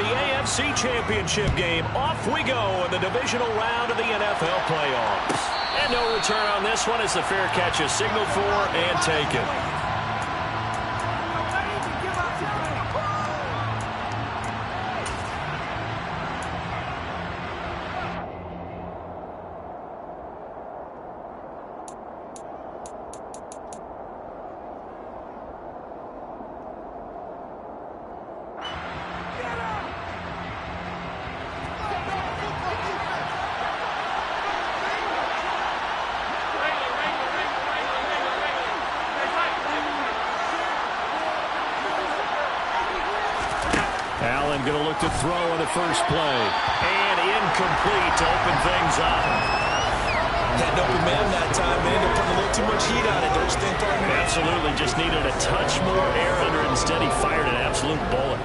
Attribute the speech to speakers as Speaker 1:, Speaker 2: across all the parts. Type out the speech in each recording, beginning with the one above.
Speaker 1: the AFC Championship game. Off we go in the divisional round of the NFL playoffs. And no return on this one as the fair catch is signaled for and taken. Allen going to look to throw on the first play. And incomplete to open things up.
Speaker 2: Had an open man that time. They ended up putting a little too much heat on it, don't you think, partner?
Speaker 1: Absolutely. Just needed a touch more air under it. Instead, he fired an absolute bullet.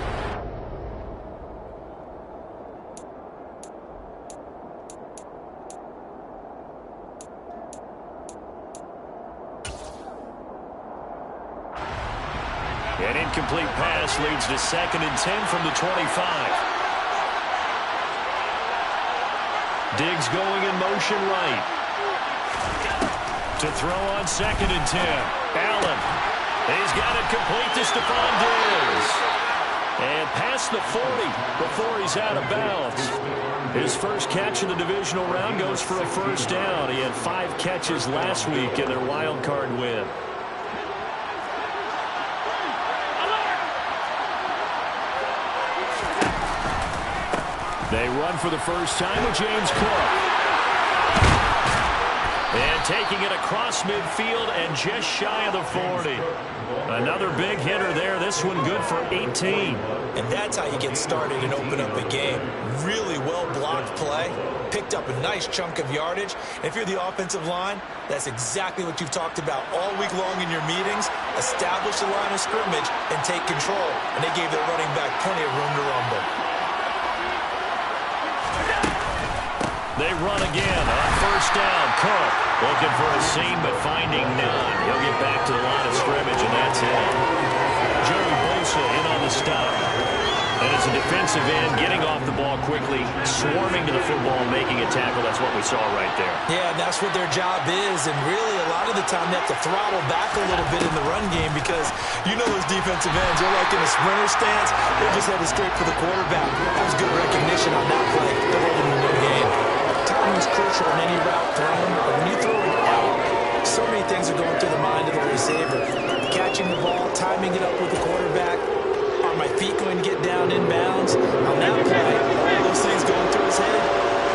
Speaker 1: An incomplete pass leads to 2nd and 10 from the 25. Diggs going in motion right. To throw on 2nd and 10. Allen. He's got it complete to Stephon Diggs. And past the 40 before he's out of bounds. His first catch in the divisional round goes for a first down. He had 5 catches last week in their wild card win. They run for the first time with James Cook. And taking it across midfield and just shy of the 40. Another big hitter there. This one good for 18.
Speaker 2: And that's how you get started and open up a game. Really well-blocked play. Picked up a nice chunk of yardage. If you're the offensive line, that's exactly what you've talked about all week long in your meetings. Establish the line of scrimmage and take control. And they gave their running back plenty of room to rumble.
Speaker 1: They run again on first down. Cook looking for a seam, but finding none. He'll get back to the line of scrimmage, and that's it. Joey Bosa in on the stop. And as a defensive end, getting off the ball quickly, swarming to the football, making a tackle. That's what we saw right there.
Speaker 2: Yeah, and that's what their job is. And really, a lot of the time, they have to throttle back a little bit in the run game because you know those defensive ends, they're like in a sprinter stance. They're just headed straight for the quarterback. That was good recognition on that play. They're holding the new game. Timing is crucial in any route thrown, but when you throw it out, so many things are going through the mind of the receiver. Catching the ball, timing it up with the quarterback. Are my feet going to get down in bounds? On that play, all those things going through his head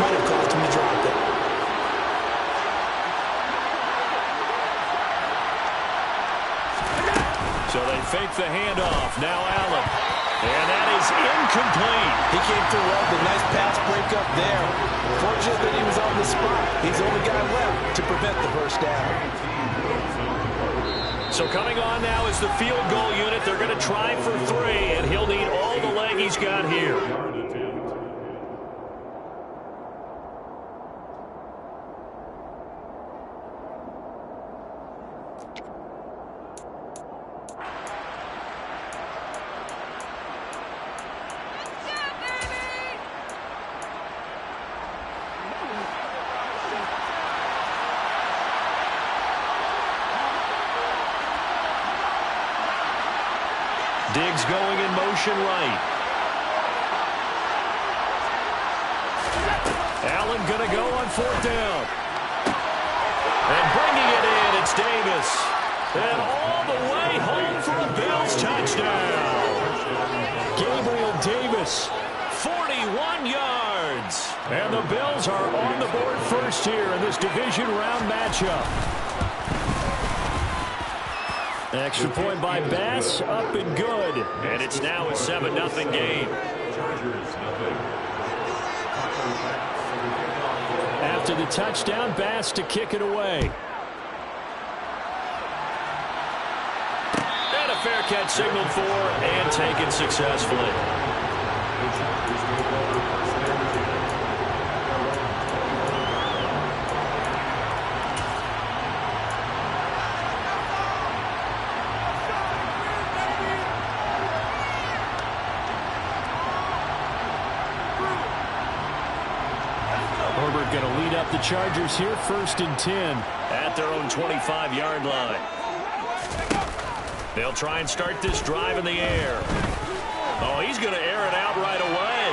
Speaker 2: might have caused him to drop it.
Speaker 1: So they fake the handoff. Now Allen. And that is incomplete.
Speaker 2: He came through well with a nice pass breakup there. Fortunate that he was on the spot. He's the only guy left to prevent the first down.
Speaker 1: So coming on now is the field goal unit. They're going to try for 3, and he'll need all the leg he's got here. Diggs going in motion right. Allen going to go on 4th down. And bringing it in, it's Davis. And all the way home for a Bills touchdown. Gabriel Davis, 41 yards. And the Bills are on the board first here in this division round matchup. Extra point by Bass, up and good. And it's now a 7-0 game. After the touchdown, Bass to kick it away. And a fair catch signaled for and taken successfully. the Chargers here, 1st and 10 at their own 25-yard line. They'll try and start this drive in the air. Oh, he's going to air it out right away.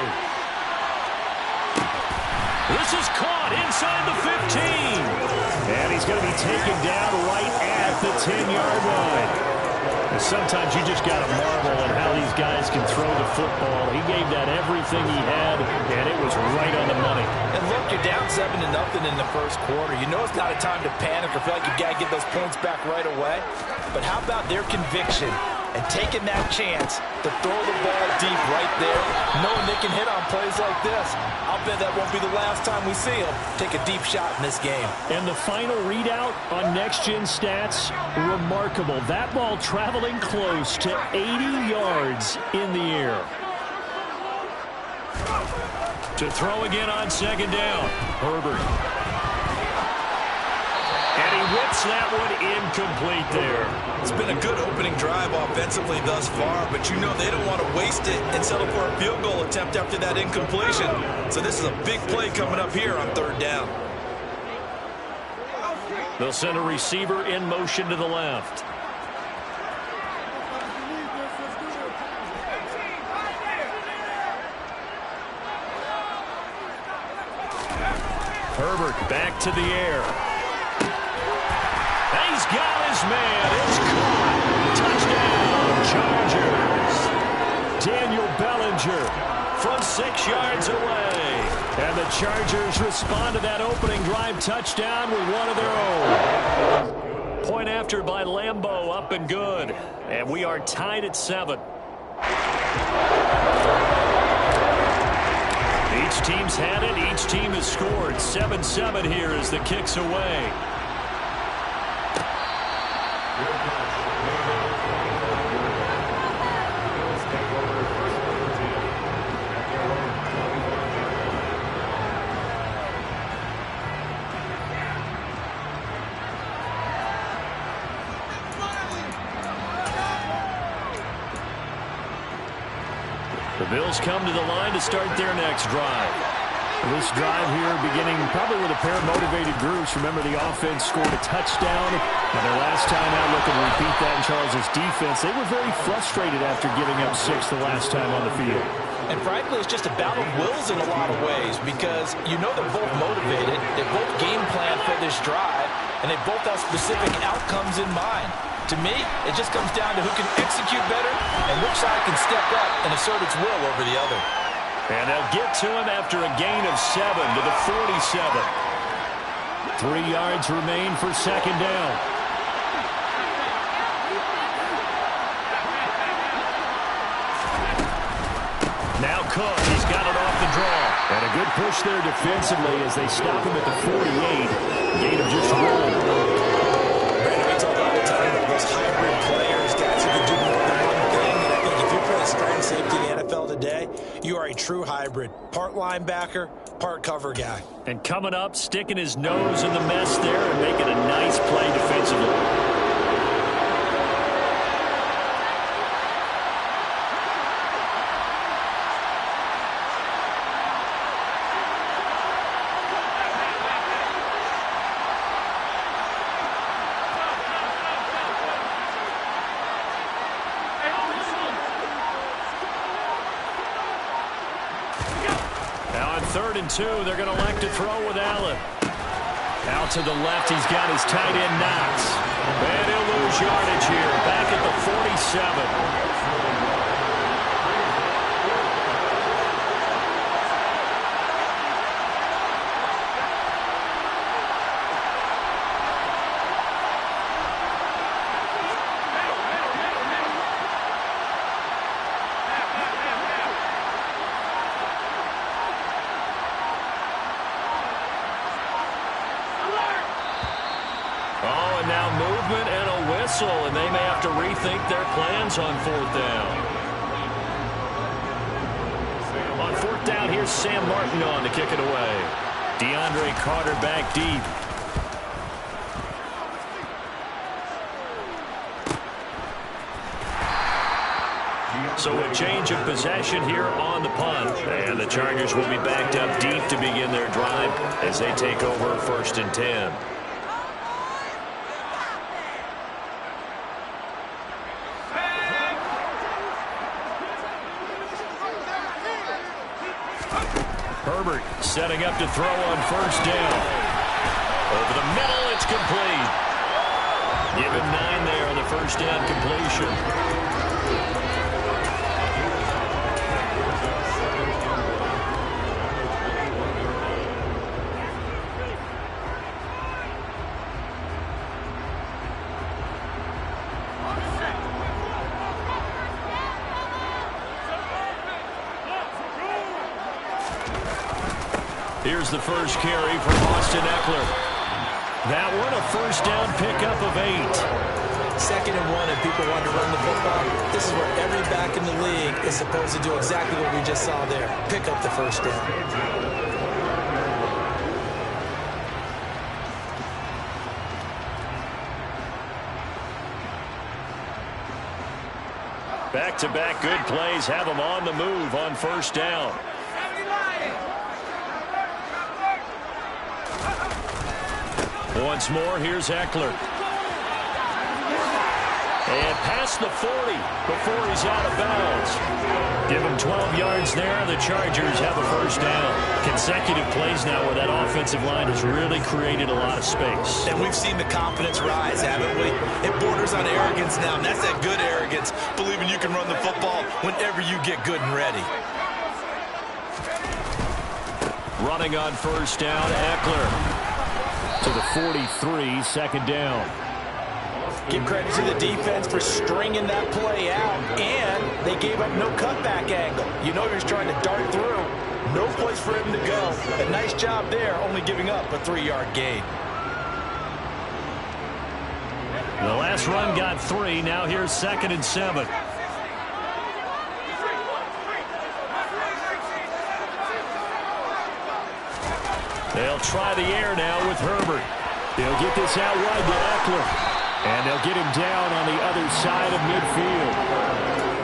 Speaker 1: This is caught inside the 15. And he's going to be taken down right at the 10-yard line. And sometimes you just got to marvel at how these guys can throw the football. He gave that everything he had, and it was right on the money.
Speaker 2: And look, you're down 7-0 in the first quarter. You know it's not a time to panic or feel like you got to get those points back right away. But how about their conviction and taking that chance to throw the ball deep right there, knowing they can hit on plays like this? I'll bet that won't be the last time we see them take a deep shot in this game.
Speaker 1: And the final readout on Next Gen Stats, remarkable. That ball traveling close to 80 yards in the air. To throw again on 2nd down, Herbert. And he whips that one incomplete there.
Speaker 2: It's been a good opening drive offensively thus far, but you know they don't want to waste it and settle for a field goal attempt after that incompletion. So this is a big play coming up here on 3rd down.
Speaker 1: They'll send a receiver in motion to the left. Herbert back to the air. He's got his man. It's caught. Touchdown, Chargers. Daniel Bellinger from 6 yards away. And the Chargers respond to that opening drive touchdown with one of their own. Point after by Lambeau, up and good. And we are tied at 7. Each team's had it. Each team has scored. 7-7 here as the kick's away. The Bills come to the line to start their next drive. This drive here beginning probably with a pair of motivated groups. Remember, the offense scored a touchdown, and their last time out looking to repeat that in Charles' defense. They were very frustrated after giving up 6 the last time on the field.
Speaker 2: And frankly, it's just a battle of wills in a lot of ways because you know they're both motivated, they both game plan for this drive, and they both have specific outcomes in mind. To me, it just comes down to who can execute better and which side can step up and assert its will over the other.
Speaker 1: And they'll get to him after a gain of 7 to the 47. 3 yards remain for 2nd down. Now Cook, he's got it off the draw. And a good push there defensively as they stop him at the 48. Gain of just 1.
Speaker 2: Brandon, we talk all the time about those hybrid players, guys who can do more than one thing. And I think if you're playing strong safety in the NFL today, you are a true hybrid. Part linebacker, part cover guy.
Speaker 1: And coming up, sticking his nose in the mess there and making a nice play defensively. Now on 3rd and 2, they're going to elect to throw with Allen. Out to the left, he's got his tight end Knox. And he'll lose yardage here, back at the 47. Now movement and a whistle, and they may have to rethink their plans on 4th down. On 4th down, here's Sam Martin on to kick it away. DeAndre Carter back deep. So a change of possession here on the punt. And the Chargers will be backed up deep to begin their drive as they take over 1st and 10. Herbert setting up to throw on 1st down. Over the middle, it's complete. Give him 9 there on the 1st down completion. Here's the first carry for Austin Ekeler. That one, a 1st down pickup of 8.
Speaker 2: 2nd and 1, and people want to run the football. This is where every back in the league is supposed to do exactly what we just saw there. Pick up the 1st down.
Speaker 1: Back-to-back good plays have them on the move on 1st down. Once more, here's Ekeler. And past the 40 before he's out of bounds. Give him 12 yards there. The Chargers have a 1st down. Consecutive plays now where that offensive line has really created a lot of space.
Speaker 2: And we've seen the confidence rise, haven't we? It borders on arrogance now, and that's that good arrogance, believing you can run the football whenever you get good and ready.
Speaker 1: Running on 1st down, Ekeler. To the 43, 2nd down.
Speaker 2: Give credit to the defense for stringing that play out, and they gave up no cutback angle. You know he's trying to dart through. No place for him to go. A nice job there, only giving up a 3-yard gain.
Speaker 1: The last run got 3. Now here's 2nd and 7. They'll try the air now with Herbert. They'll get this out wide to Ekeler. And they'll get him down on the other side of midfield.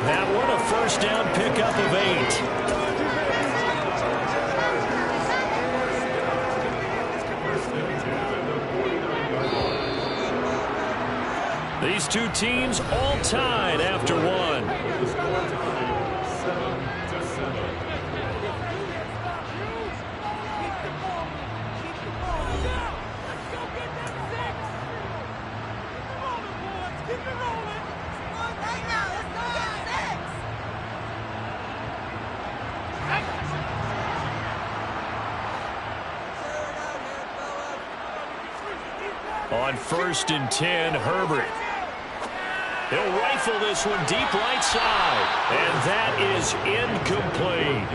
Speaker 1: That one, a 1st down pickup of 8. These two teams all tied after 1. On 1st and 10, Herbert. He'll rifle this one deep right side. And that is incomplete.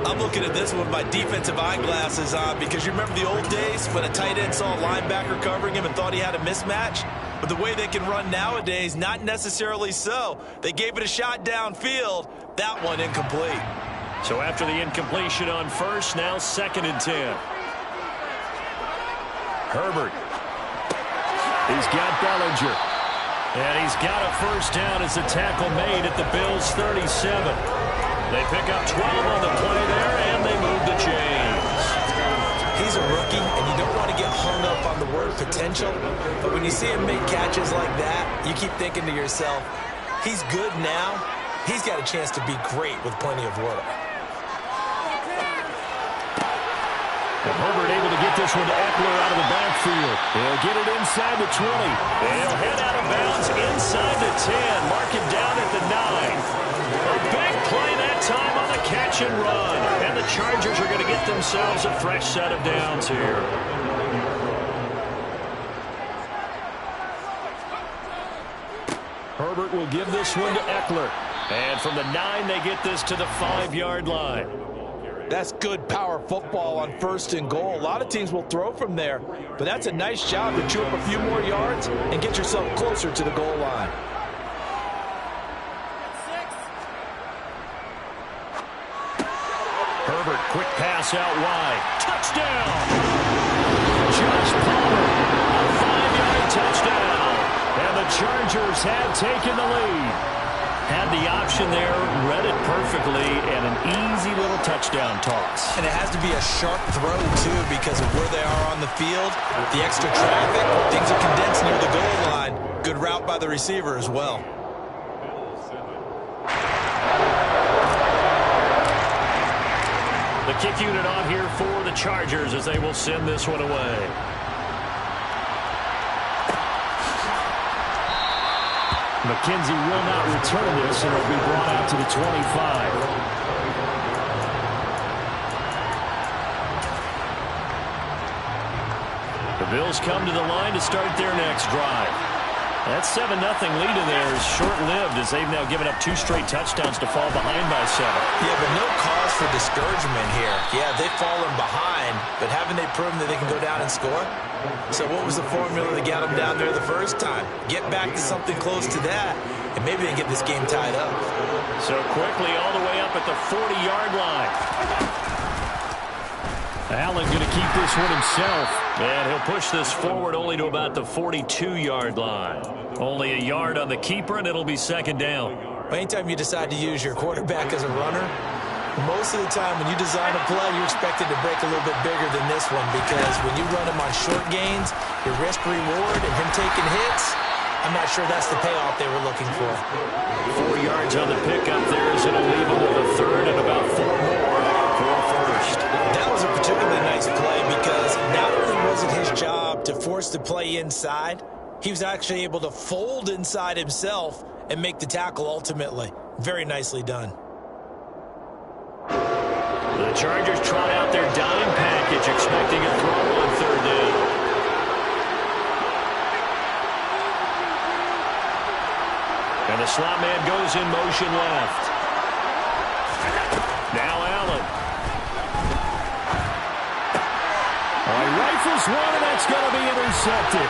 Speaker 2: I'm looking at this one with my defensive eyeglasses on because you remember the old days when a tight end saw a linebacker covering him and thought he had a mismatch? But the way they can run nowadays, not necessarily so. They gave it a shot downfield. That one incomplete.
Speaker 1: So after the incompletion on 1st, now 2nd and 10. Herbert. He's got Bellinger. And he's got a 1st down as the tackle made at the Bills' 37. They pick up 12 on the play there, and they move the chains.
Speaker 2: He's a rookie, and you don't want to get hung up on the word potential. But when you see him make catches like that, you keep thinking to yourself, he's good now. He's got a chance to be great with plenty of work.
Speaker 1: And Herbert able to get this one to Ekeler out of the backfield. He'll get it inside the 20. They'll head out of bounds inside the 10. Mark him down at the 9. A big play that time on the catch and run. And the Chargers are going to get themselves a fresh set of downs here. Herbert will give this one to Ekeler. And from the 9, they get this to the 5-yard line.
Speaker 2: That's good power football on 1st and goal. A lot of teams will throw from there, but that's a nice job to chew up a few more yards and get yourself closer to the goal line.
Speaker 1: Herbert, quick pass out wide. Touchdown! Josh Palmer, a 5-yard touchdown. And the Chargers have taken the lead. Had the option there, read it perfectly, and an easy little touchdown toss.
Speaker 2: And it has to be a sharp throw, too, because of where they are on the field, the extra traffic, things are condensed near the goal line. Good route by the receiver as well.
Speaker 1: The kick unit on here for the Chargers as they will send this one away. McKenzie will not return this, and it'll be brought out to the 25. The Bills come to the line to start their next drive. That 7-0 lead in there is short-lived as they've now given up 2 straight touchdowns to fall behind by 7.
Speaker 2: Yeah, but no cause for discouragement here. Yeah, they've fallen behind, but haven't they proven that they can go down and score? So what was the formula that got them down there the first time? Get back to something close to that, and maybe they get this game tied up.
Speaker 1: So quickly all the way up at the 40-yard line. Allen going to keep this one himself, and he'll push this forward only to about the 42-yard line. Only a yard on the keeper, and it'll be second down.
Speaker 2: Anytime you decide to use your quarterback as a runner, most of the time when you design a play, you're expected to break a little bit bigger than this one, because when you run him on short gains, your risk-reward and him taking hits, I'm not sure that's the payoff they were looking for.
Speaker 1: 4 yards on the pickup there is going to leave him with a third and about 4 more for a first.
Speaker 2: That was a particularly nice play because not only was it his job to force the play inside, he was actually able to fold inside himself and make the tackle ultimately. Very nicely done.
Speaker 1: The Chargers trot out their dime package, expecting a throw on third down. And the slot man goes in motion left. Now Allen. Rifles one, and that's going to be intercepted.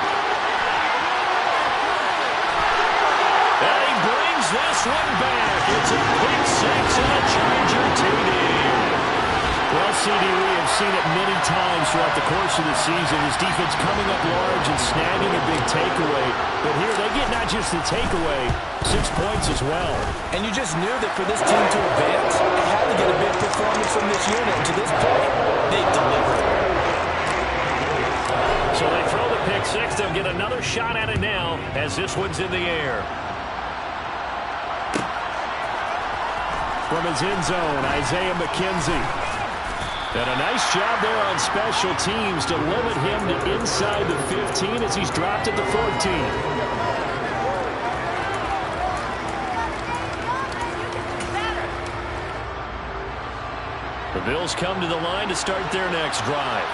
Speaker 1: And he brings this one back. It's a pick six and a Charger TD. Well, CD, we have seen it many times throughout the course of the season. His defense coming up large and snagging a big takeaway. But here they get not just the takeaway, 6 points as well.
Speaker 2: And you just knew that for this team to advance, they had to get a big performance from this unit. And to this point, they delivered.
Speaker 1: So they throw the pick six. They'll get another shot at it now as this one's in the air. From his end zone, Isaiah McKenzie. And a nice job there on special teams to limit him to inside the 15 as he's dropped at the 14. The Bills come to the line to start their next drive.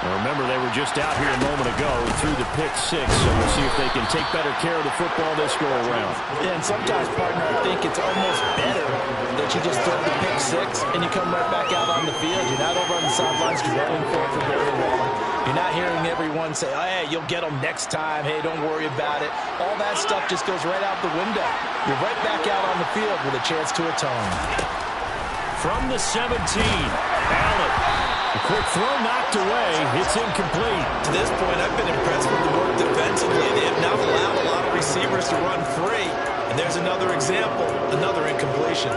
Speaker 1: Now remember, they were just out here a moment ago through the pick six, so we'll see if they can take better care of the football this go-around.
Speaker 2: Yeah, and sometimes, partner, I think it's almost better that you just throw the pick six and you come right back out on the field. You're not over on the sidelines dwelling for very long. You're not hearing everyone say, oh, hey, you'll get them next time. Hey, don't worry about it. All that stuff just goes right out the window. You're right back out on the field with a chance to atone.
Speaker 1: From the 17, Allen. A quick throw knocked away. It's incomplete.
Speaker 2: To this point, I've been impressed with the work defensively. They have not allowed a lot of receivers to run free. And there's another example, another incompletion.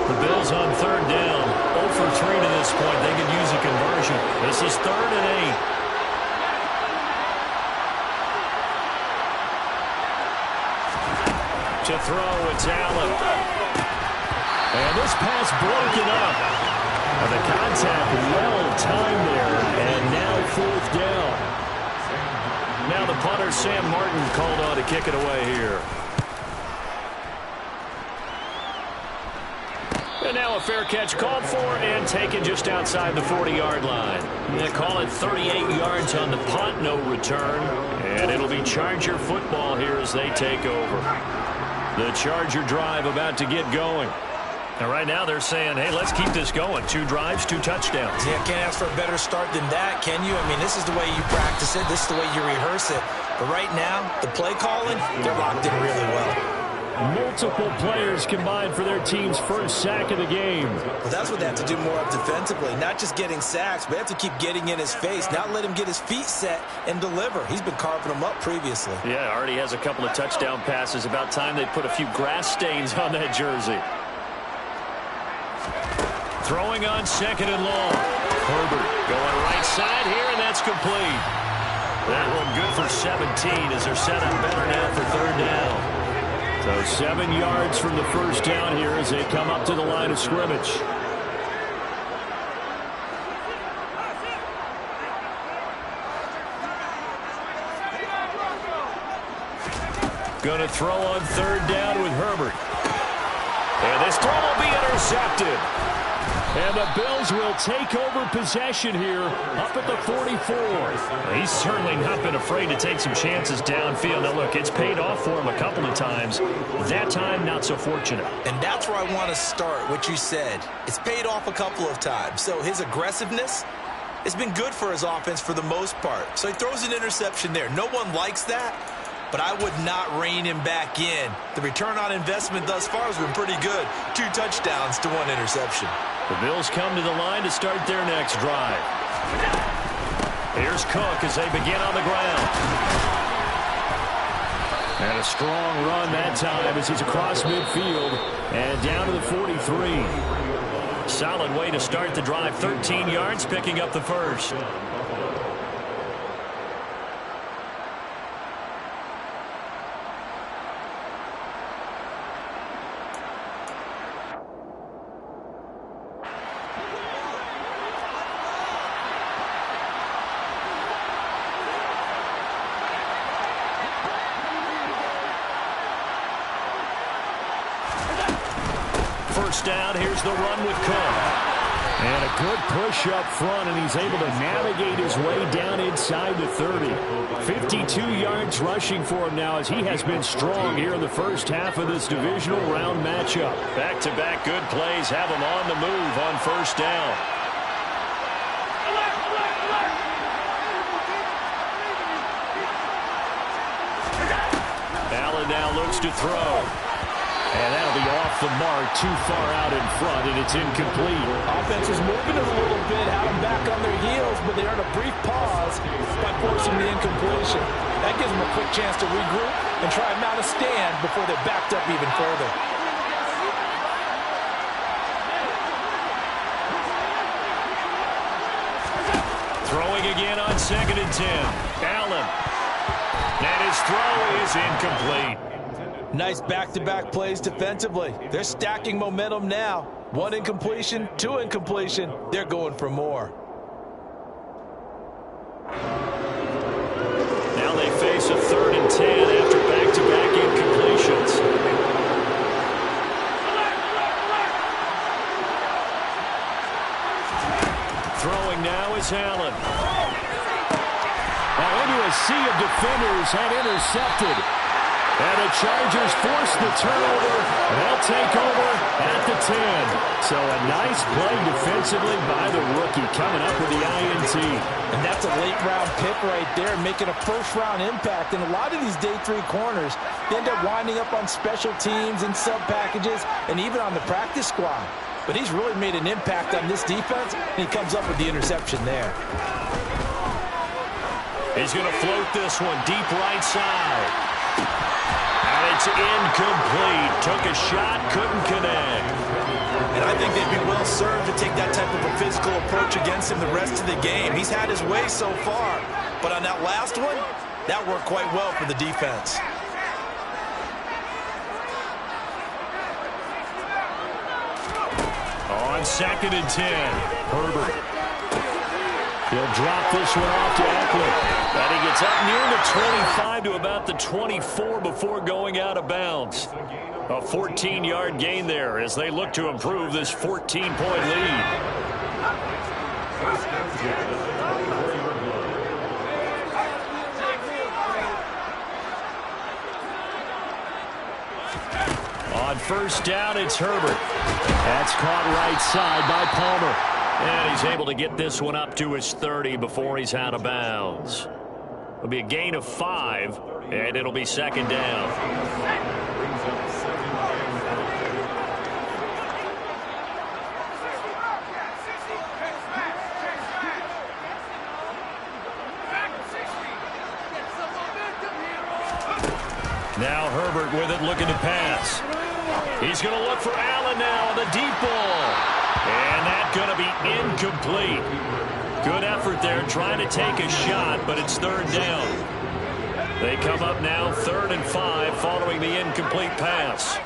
Speaker 1: The Bills on third down. 0 for 3 to this point. They could use a conversion. This is 3rd and 8. To throw, it's Allen. And this pass broken up. And the contact well-timed there. And now 4th down. Now the punter, Sam Martin, called on to kick it away here. And now a fair catch called for and taken just outside the 40-yard line. They call it 38 yards on the punt, no return. And it'll be Charger football here as they take over. The Charger drive about to get going. And right now they're saying, hey, let's keep this going. 2 drives, 2 touchdowns.
Speaker 2: Yeah, can't ask for a better start than that, can you? I mean, this is the way you practice it. This is the way you rehearse it. But right now, the play calling, they're locked in really well.
Speaker 1: multiple players combined for their team's first sack of the game.
Speaker 2: Well, that's what they have to do more of defensively. Not just getting sacks, but they have to keep getting in his face. Not let him get his feet set and deliver. He's been carving them up previously.
Speaker 1: Yeah, already has a couple of touchdown passes. About time they put a few grass stains on that jersey. Throwing on second and long. Herbert going right side here, and that's complete. That one good for 17 as they're set up better now for third down. So 7 yards from the first down here as they come up to the line of scrimmage. Going to throw on third down with Herbert. And this throw will be intercepted. And the Bills will take over possession here up at the 44. He's certainly not been afraid to take some chances downfield. Now, look, it's paid off for him a couple of times. That time, not so fortunate.
Speaker 2: And that's where I want to start, what you said. It's paid off a couple of times. So his aggressiveness has been good for his offense for the most part. So he throws an interception there. No one likes that, but I would not rein him back in. The return on investment thus far has been pretty good. 2 touchdowns to 1 interception.
Speaker 1: The Bills come to the line to start their next drive. Here's Cook as they begin on the ground. And a strong run that time as he's across midfield and down to the 43. Solid way to start the drive. 13 yards, picking up the first. First down, here's the run with Cook. And a good push up front, and he's able to navigate his way down inside the 30. 52 yards rushing for him now as he has been strong here in the first half of this divisional round matchup. Back-to-back good plays have him on the move on first down. Allen now looks to throw. And that'll be off the mark, too far out in front, and it's incomplete.
Speaker 3: Offense is moving it a little bit, had them back on their heels, but they earn a brief pause by forcing the incompletion. That gives them a quick chance to regroup and try and mount a stand before they're backed up even further.
Speaker 1: Throwing again on second and 10. Allen. And his throw is incomplete.
Speaker 3: Nice back-to-back plays defensively. They're stacking momentum now. 1 incompletion, 2 incompletion. They're going for more.
Speaker 1: Now they face a 3rd and 10 after back-to-back incompletions. Throwing now is Allen. Now into a sea of defenders and intercepted. And the Chargers force the turnover. They'll take over at the 10. So a nice play defensively by the rookie coming up with the INT.
Speaker 3: And that's a late-round pick right there, making a first-round impact. And a lot of these day 3 corners, they end up winding up on special teams and sub-packages and even on the practice squad. But he's really made an impact on this defense, and he comes up with the interception there.
Speaker 1: He's going to float this one deep right side. And it's incomplete. Took a shot, couldn't connect.
Speaker 2: And I think they'd be well served to take that type of a physical approach against him the rest of the game. He's had his way so far. But on that last one, that worked quite well for the defense.
Speaker 1: On second and 10, Herbert. He'll drop this one off to Eckler. And he gets up near the 25 to about the 24 before going out of bounds. A 14-yard gain there as they look to improve this 14-point lead. On first down, it's Herbert. That's caught right side by Palmer. And he's able to get this one up to his 30 before he's out of bounds. It'll be a gain of 5, and it'll be second down. Now Herbert with it, looking to pass. He's going to look for Allen now on the deep ball. And that's going to be incomplete. Good effort there trying to take a shot, but it's third down. They come up now 3rd and 5 following the incomplete pass.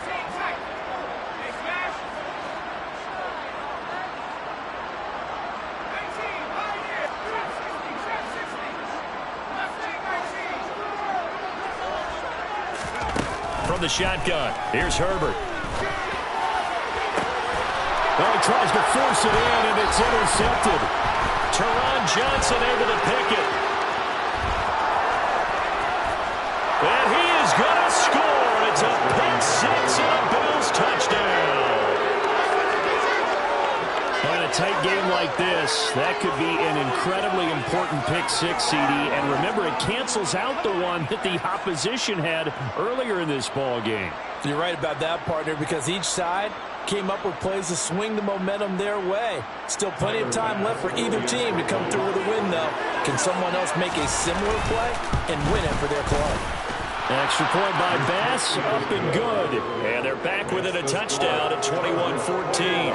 Speaker 1: From the shotgun, here's Herbert. Well, he tries to force it in, and it's intercepted. Teron Johnson able to pick it. And he is going to score. It's a pick six and a Bills touchdown. In a tight game like this, that could be an incredibly important pick six, CD. And remember, it cancels out the one that the opposition had earlier in this ball game.
Speaker 3: You're right about that, partner, because each side came up with plays to swing the momentum their way. Still plenty of time left for either team to come through with a win, though. Can someone else make a similar play and win it for their club?
Speaker 1: Extra point by Bass, up and good. And they're back within a touchdown at 21-14.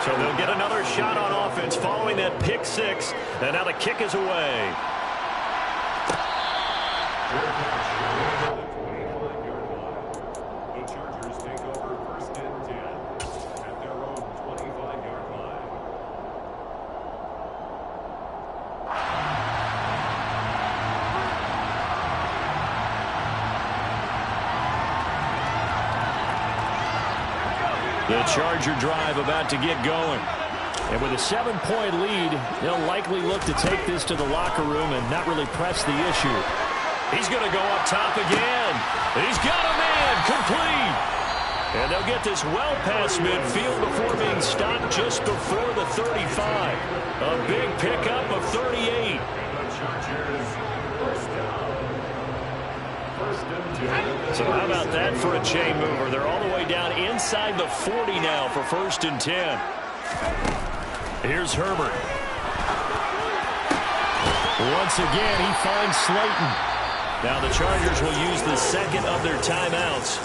Speaker 1: So they'll get another shot on offense following that pick six. And now the kick is away.
Speaker 4: The Chargers take over 1st and 10 at their own 25-yard line.
Speaker 1: The Charger drive about to get going. And with a 7-point lead, they'll likely look to take this to the locker room and not really press the issue. He's going to go up top again. He's got a man complete. And they'll get this well past midfield before being stopped just before the 35. A big pickup of 38. So how about that for a chain mover? They're all the way down inside the 40 now for 1st and 10. Here's Herbert. Once again, he finds Slayton. Now the Chargers will use the second of their timeouts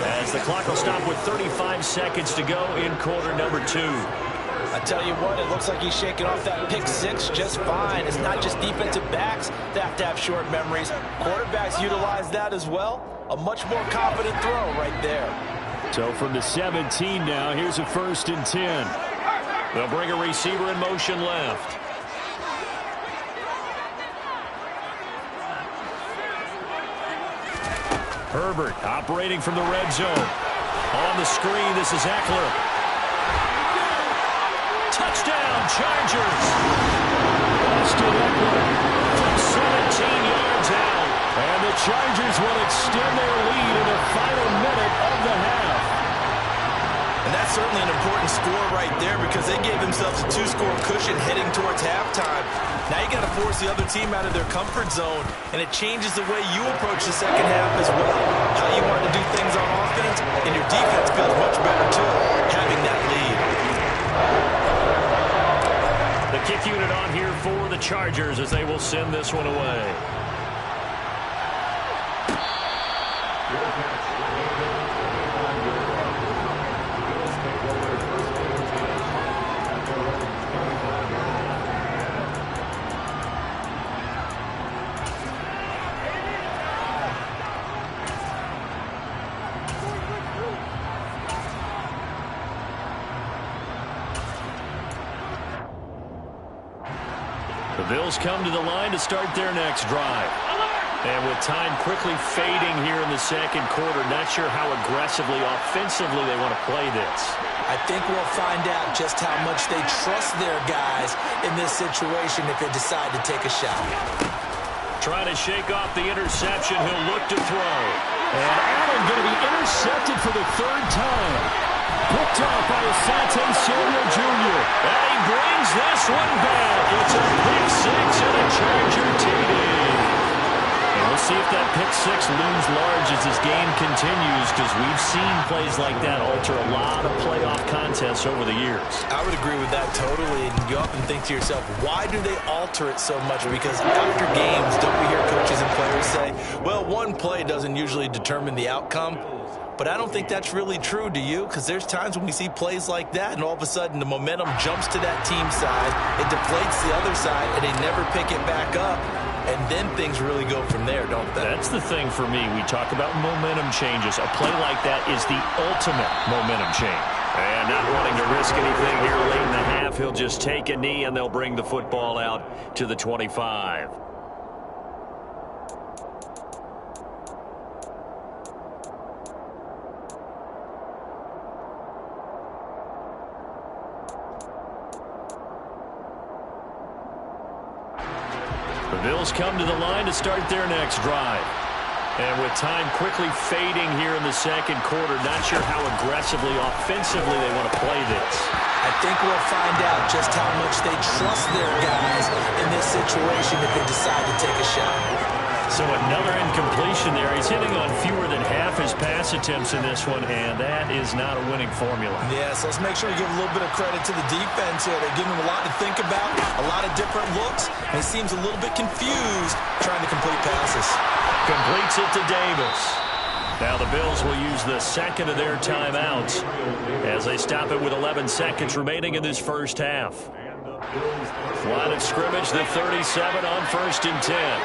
Speaker 1: as the clock will stop with 35 seconds to go in quarter number 2.
Speaker 3: I tell you what, it looks like he's shaking off that pick six just fine. It's not just defensive backs that have to have short memories. Quarterbacks utilize that as well. A much more confident throw right there.
Speaker 1: So from the 17 now, here's a 1st and 10. They'll bring a receiver in motion left. Herbert operating from the red zone. On the screen, this is Eckler. Touchdown, Chargers. Austin Eckler from 17 yards out. And the Chargers will extend their lead in the final minute of the half.
Speaker 2: And that's certainly an important score right there because they gave themselves a 2-score cushion heading towards halftime. Now you got to force the other team out of their comfort zone, and it changes the way you approach the second half as well. How you want to do things on offense, and your defense feels much better too, having that lead.
Speaker 1: The kick unit on here for the Chargers as they will send this one away. The Bills come to the line to start their next drive. And with time quickly fading here in the second quarter, not sure how aggressively, offensively they want to play this.
Speaker 3: I think we'll find out just how much they trust their guys in this situation if they decide to take a shot.
Speaker 1: Trying to shake off the interception, he'll look to throw. And Allen going to be intercepted for the 3rd time. Picked off by Asante Samuel Jr. And he brings this one back. It's a pick six and a Charger TD. And we'll see if that pick six looms large as this game continues, because we've seen plays like that alter a lot of playoff contests over the years.
Speaker 2: I would agree with that totally. And you often think to yourself, why do they alter it so much? Because after games, don't we hear coaches and players say, well, one play doesn't usually determine the outcome? But I don't think that's really true, do you? Because there's times when we see plays like that, and all of a sudden the momentum jumps to that team side, it deflates the other side, and they never pick it back up. And then things really go from there, don't they?
Speaker 1: That's the thing for me. We talk about momentum changes. A play like that is the ultimate momentum change. And not wanting to risk anything here late in the half, he'll just take a knee, and they'll bring the football out to the 25. The Bills come to the line to start their next drive. And with time quickly fading here in the second quarter, not sure how aggressively, offensively they want to play this.
Speaker 2: I think we'll find out just how much they trust their guys in this situation if they decide to take a shot.
Speaker 1: So another incompletion there. He's hitting on fewer than half his pass attempts in this one, and that is not a winning formula.
Speaker 2: Yeah, so let's make sure we give a little bit of credit to the defense here. They're giving him a lot to think about, a lot of different looks, and he seems a little bit confused trying to complete passes.
Speaker 1: Completes it to Davis. Now the Bills will use the second of their timeouts as they stop it with 11 seconds remaining in this first half. Line of scrimmage, the 37 on 1st and 10.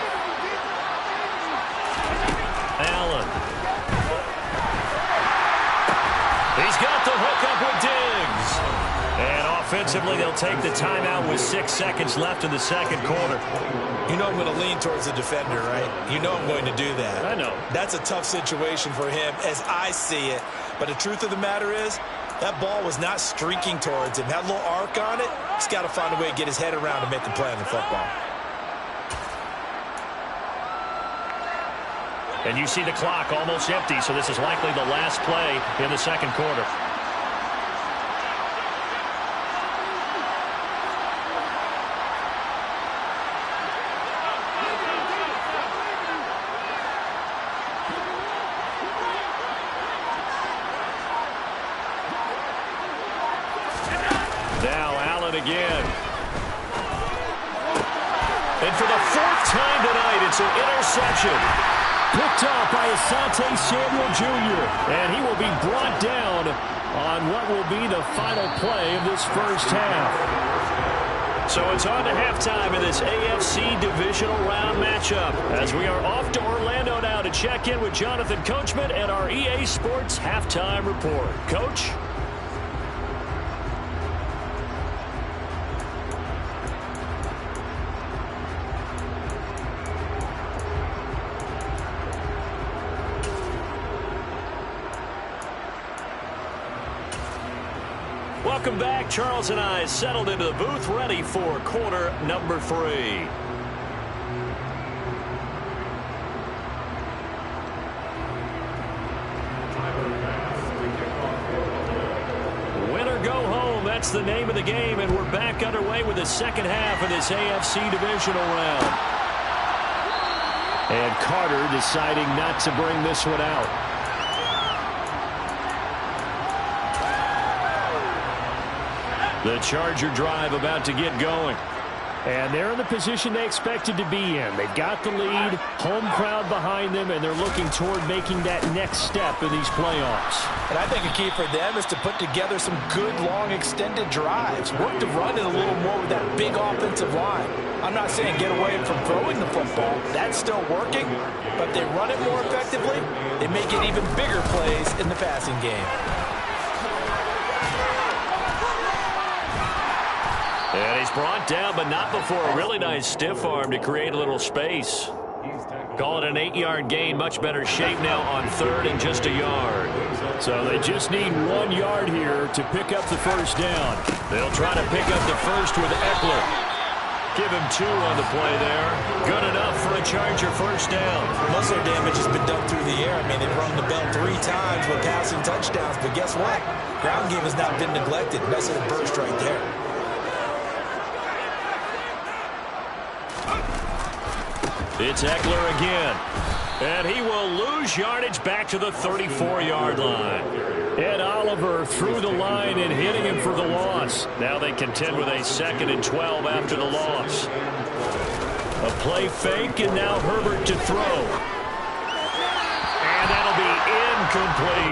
Speaker 1: Allen. He's got the hook up with Diggs. And offensively, they'll take the timeout with 6 seconds left in the second quarter.
Speaker 2: You know I'm going to lean towards the defender, right? You know I'm going to do that.
Speaker 1: I know.
Speaker 2: That's a tough situation for him as I see it. But the truth of the matter is, that ball was not streaking towards him. That little arc on it, he's got to find a way to get his head around to make a play on the football.
Speaker 1: And you see the clock almost empty, so this is likely the last play in the second quarter. Now Allen again. And for the 4th time tonight, it's an interception. Picked up by Asante Samuel Jr. And he will be brought down on what will be the final play of this first half. So it's on to halftime in this AFC divisional round matchup as we are off to Orlando now to check in with Jonathan Coachman and our EA Sports halftime report. Coach? Welcome back. Charles and I settled into the booth, ready for quarter number 3. Win or go home, that's the name of the game, and we're back underway with the second half of this AFC divisional round. And Carter deciding not to bring this one out. The Charger drive about to get going. And they're in the position they expected to be in. They've got the lead, home crowd behind them, and they're looking toward making that next step in these playoffs.
Speaker 3: And I think a key for them is to put together some good, long, extended drives. Work to run it a little more with that big offensive line. I'm not saying get away from throwing the football. That's still working. But they run it more effectively, they make it even bigger plays in the passing game.
Speaker 1: And he's brought down, but not before a really nice stiff arm to create a little space. Call it an 8-yard gain. Much better shape now on 3rd and just a yard. So they just need 1 yard here to pick up the first down. They'll try to pick up the first with Eckler. Give him 2 on the play there. Good enough for a Charger first down.
Speaker 2: Most of their damage has been done through the air. I mean, they've rung the bell 3 times with passing touchdowns. But guess what? Ground game has not been neglected. Nice little burst right there.
Speaker 1: It's Eckler again. And he will lose yardage back to the 34-yard line. Ed Oliver through the line and hitting him for the loss. Now they contend with a 2nd and 12 after the loss. A play fake, and now Herbert to throw. And that'll be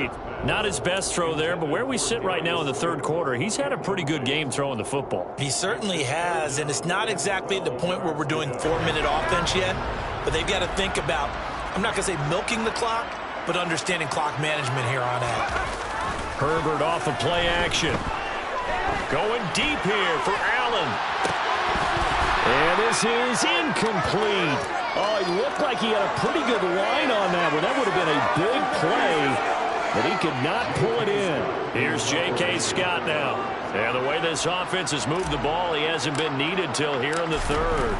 Speaker 1: incomplete. Not his best throw there, but where we sit right now in the third quarter, he's had a pretty good game throwing the football.
Speaker 2: He certainly has, and it's not exactly at the point where we're doing 4-minute offense yet, but they've got to think about, I'm not going to say milking the clock, but understanding clock management here on out.
Speaker 1: Herbert off of play action. Going deep here for Allen. And this is incomplete. Oh, he looked like he had a pretty good line on that one. That would have been a big play. But he could not pull it in. Here's J.K. Scott now. And the way this offense has moved the ball, he hasn't been needed till here in the third.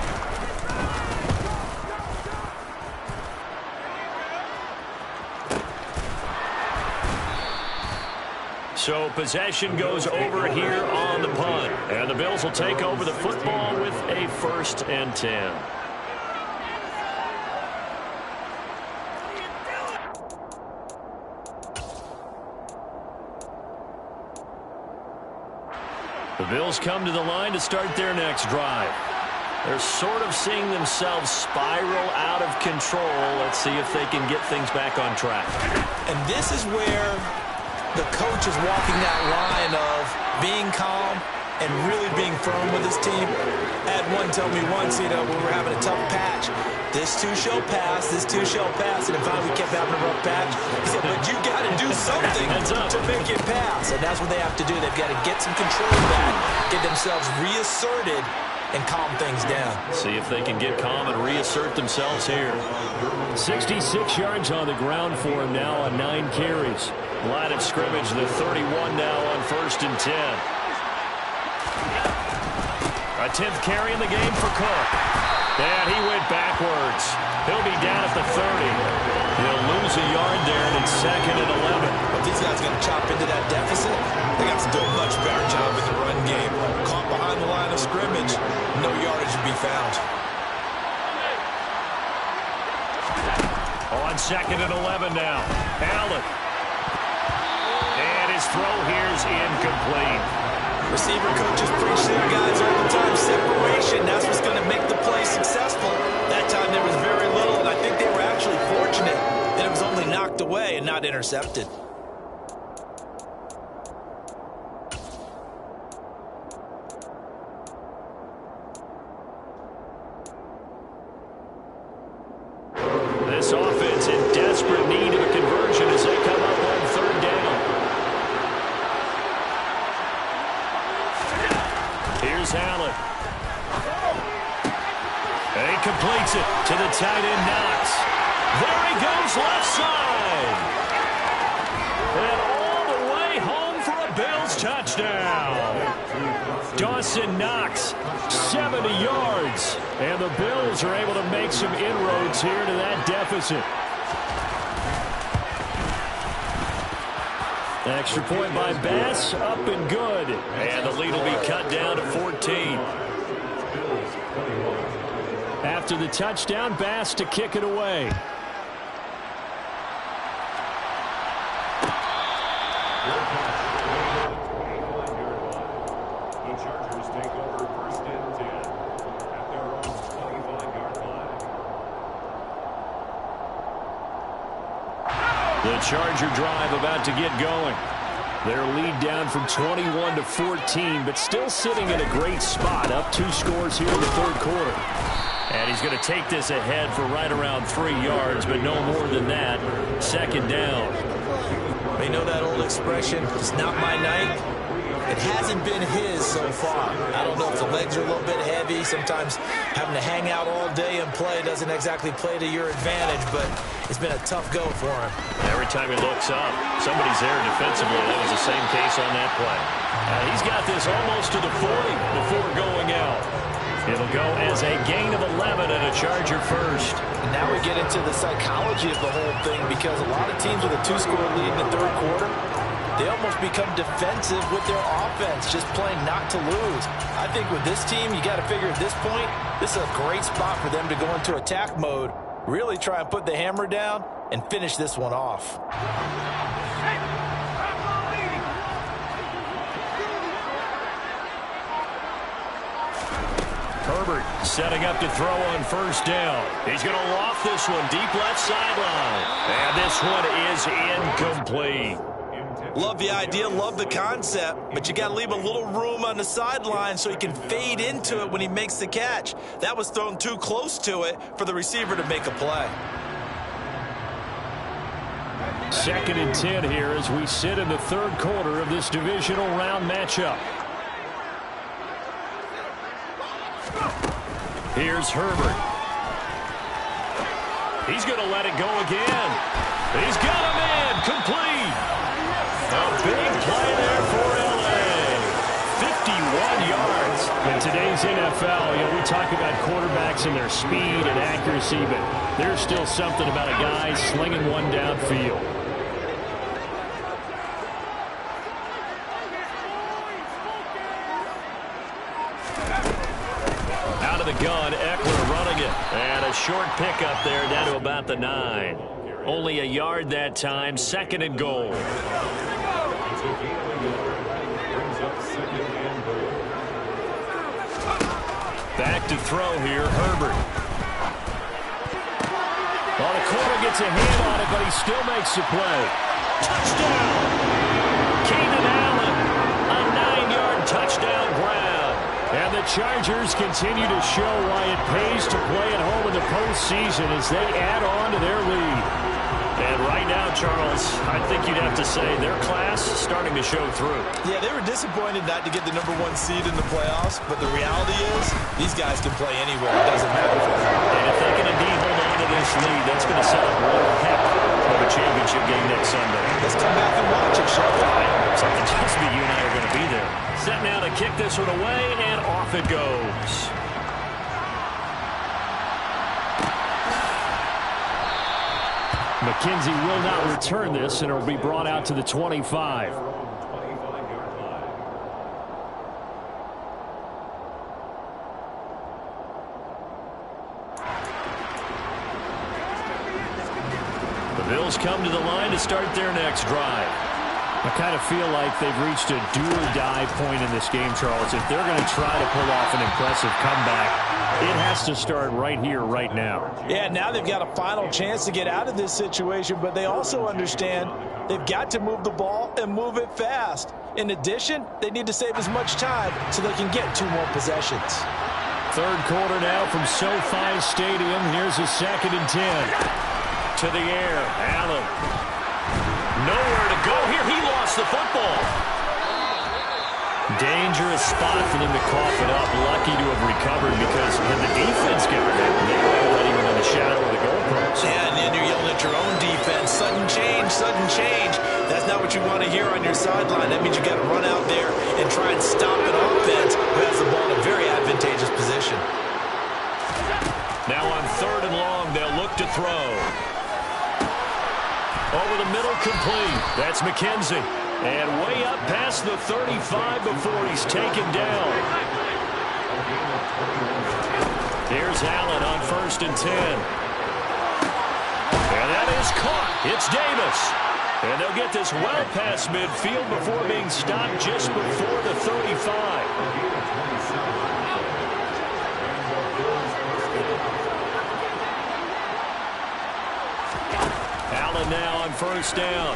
Speaker 1: So possession goes over here on the punt. And the Bills will take over the football with a 1st and 10. The Bills come to the line to start their next drive. They're sort of seeing themselves spiral out of control. Let's see if they can get things back on track.
Speaker 2: And this is where the coach is walking that line of being calm and really being firm with his team. I had one tell me once, when we were having a tough patch, this too shall pass, this too shall pass. And finally we kept having a rough patch. He said, but you got to do something to make it pass. And that's what they have to do. They've got to get some control back, get themselves reasserted, and calm things down.
Speaker 1: See if they can get calm and reassert themselves here. 66 yards on the ground for him now on 9 carries. Line of scrimmage, the 31 now on 1st and 10. A 10th carry in the game for Cook. And he went backwards. He'll be down at the 30. He'll lose a yard there, and it's 2nd and 11.
Speaker 2: But these guys are going to chop into that deficit. They got to do a much better job in the run game. Caught behind the line of scrimmage, no yardage to be found.
Speaker 1: On 2nd and 11 now. Allen. And his throw here is incomplete.
Speaker 2: Receiver coaches preach to their guys all the time. Separation, that's what's going to make the play successful. That time there was very little, and I think they were actually fortunate that it was only knocked away and not intercepted.
Speaker 1: This offense in desperate need of a conversion as they come up on 3rd down. Here's Allen. And he completes it to the tight end, Knox. There he goes left side. And all the way home for a Bills touchdown. Dawson Knox, 70 yards. And the Bills are able to make some inroads here to that deficit. Extra point by Bass, up and good. And the lead will be cut down to 14. After the touchdown, Bass to kick it away.
Speaker 4: The Chargers take over 1st and 10 at their own 25-yard line.
Speaker 1: The Charger drive about to get going. Their lead down from 21 to 14, but still sitting in a great spot, up 2 scores here in the third quarter. And he's going to take this ahead for right around 3 yards, but no more than that. 2nd down.
Speaker 2: You know that old expression, it's not my night. It hasn't been his so far. I don't know if the legs are a little bit heavy. Sometimes having to hang out all day and play doesn't exactly play to your advantage, but it's been a tough go for him.
Speaker 1: Every time he looks up, somebody's there defensively. That was the same case on that play. He's got this almost to the 40 before going out. It'll go as a gain of 11 and a Charger first.
Speaker 3: And now we get into the psychology of the whole thing, because a lot of teams with a 2-score lead in the third quarter they almost become defensive with their offense, just playing not to lose. I think with this team, you got to figure at this point, this is a great spot for them to go into attack mode, really try and put the hammer down and finish this one off.
Speaker 1: Herbert setting up to throw on first down. He's going to loft this one deep left sideline. And this one is incomplete.
Speaker 2: Love the idea, love the concept, but you got to leave a little room on the sideline so he can fade into it when he makes the catch. That was thrown too close to it for the receiver to make a play.
Speaker 1: 2nd and 10 here as we sit in the third quarter of this divisional round matchup. Here's Herbert. He's going to let it go again. He's got him in. Complete. A big play there for L.A. 51 yards. In today's NFL, we talk about quarterbacks and their speed and accuracy, but there's still something about a guy slinging one downfield. Out of the gun, Eckler running it. And a short pickup there down to about the 9. Only a yard that time, 2nd and goal. Back to throw here, Herbert. Well, the corner gets a hand on it, but he still makes the play. Touchdown! Keenan Allen, a 9-yard touchdown grab. And the Chargers continue to show why it pays to play at home in the postseason as they add on to their lead. And right now, Charles, I think you'd have to say their class is starting to show through.
Speaker 2: Yeah, they were disappointed not to get the #1 seed in the playoffs, but the reality is these guys can play anywhere. It doesn't matter for them.
Speaker 1: And if they can indeed hold on to this lead, that's going to set up one heck of a championship game next Sunday.
Speaker 2: Let's come back and watch it, Chef.
Speaker 1: Something tells me you and I are going to be there. Set now to kick this one away, and off it goes. McKenzie will not return this, and it will be brought out to the 25. The Bills come to the line to start their next drive. I kind of feel like they've reached a do-or-die point in this game, Charles. If they're going to try to pull off an impressive comeback, it has to start right here, right now.
Speaker 3: Yeah, now they've got a final chance to get out of this situation, but they also understand they've got to move the ball and move it fast. In addition, they need to save as much time so they can get 2 more possessions.
Speaker 1: Third quarter now from SoFi Stadium. Here's a 2nd and 10. To the air, Allen. Nowhere to go here. He lost the football. Dangerous spot for them to cough it up. Lucky to have recovered because when the defense got it, they were already within the shadow of the goalpost.
Speaker 2: Yeah, and then you're yelling at your own defense. Sudden change, sudden change. That's not what you want to hear on your sideline. That means you got to run out there and try and stop an offense who has the ball in a very advantageous position.
Speaker 1: Now on 3rd and long, they'll look to throw. Over the middle, complete. That's McKenzie. And way up past the 35 before he's taken down. Here's Allen on 1st and 10. And that is caught. It's Davis. And they'll get this well past midfield before being stopped just before the 35. Allen now on 1st down.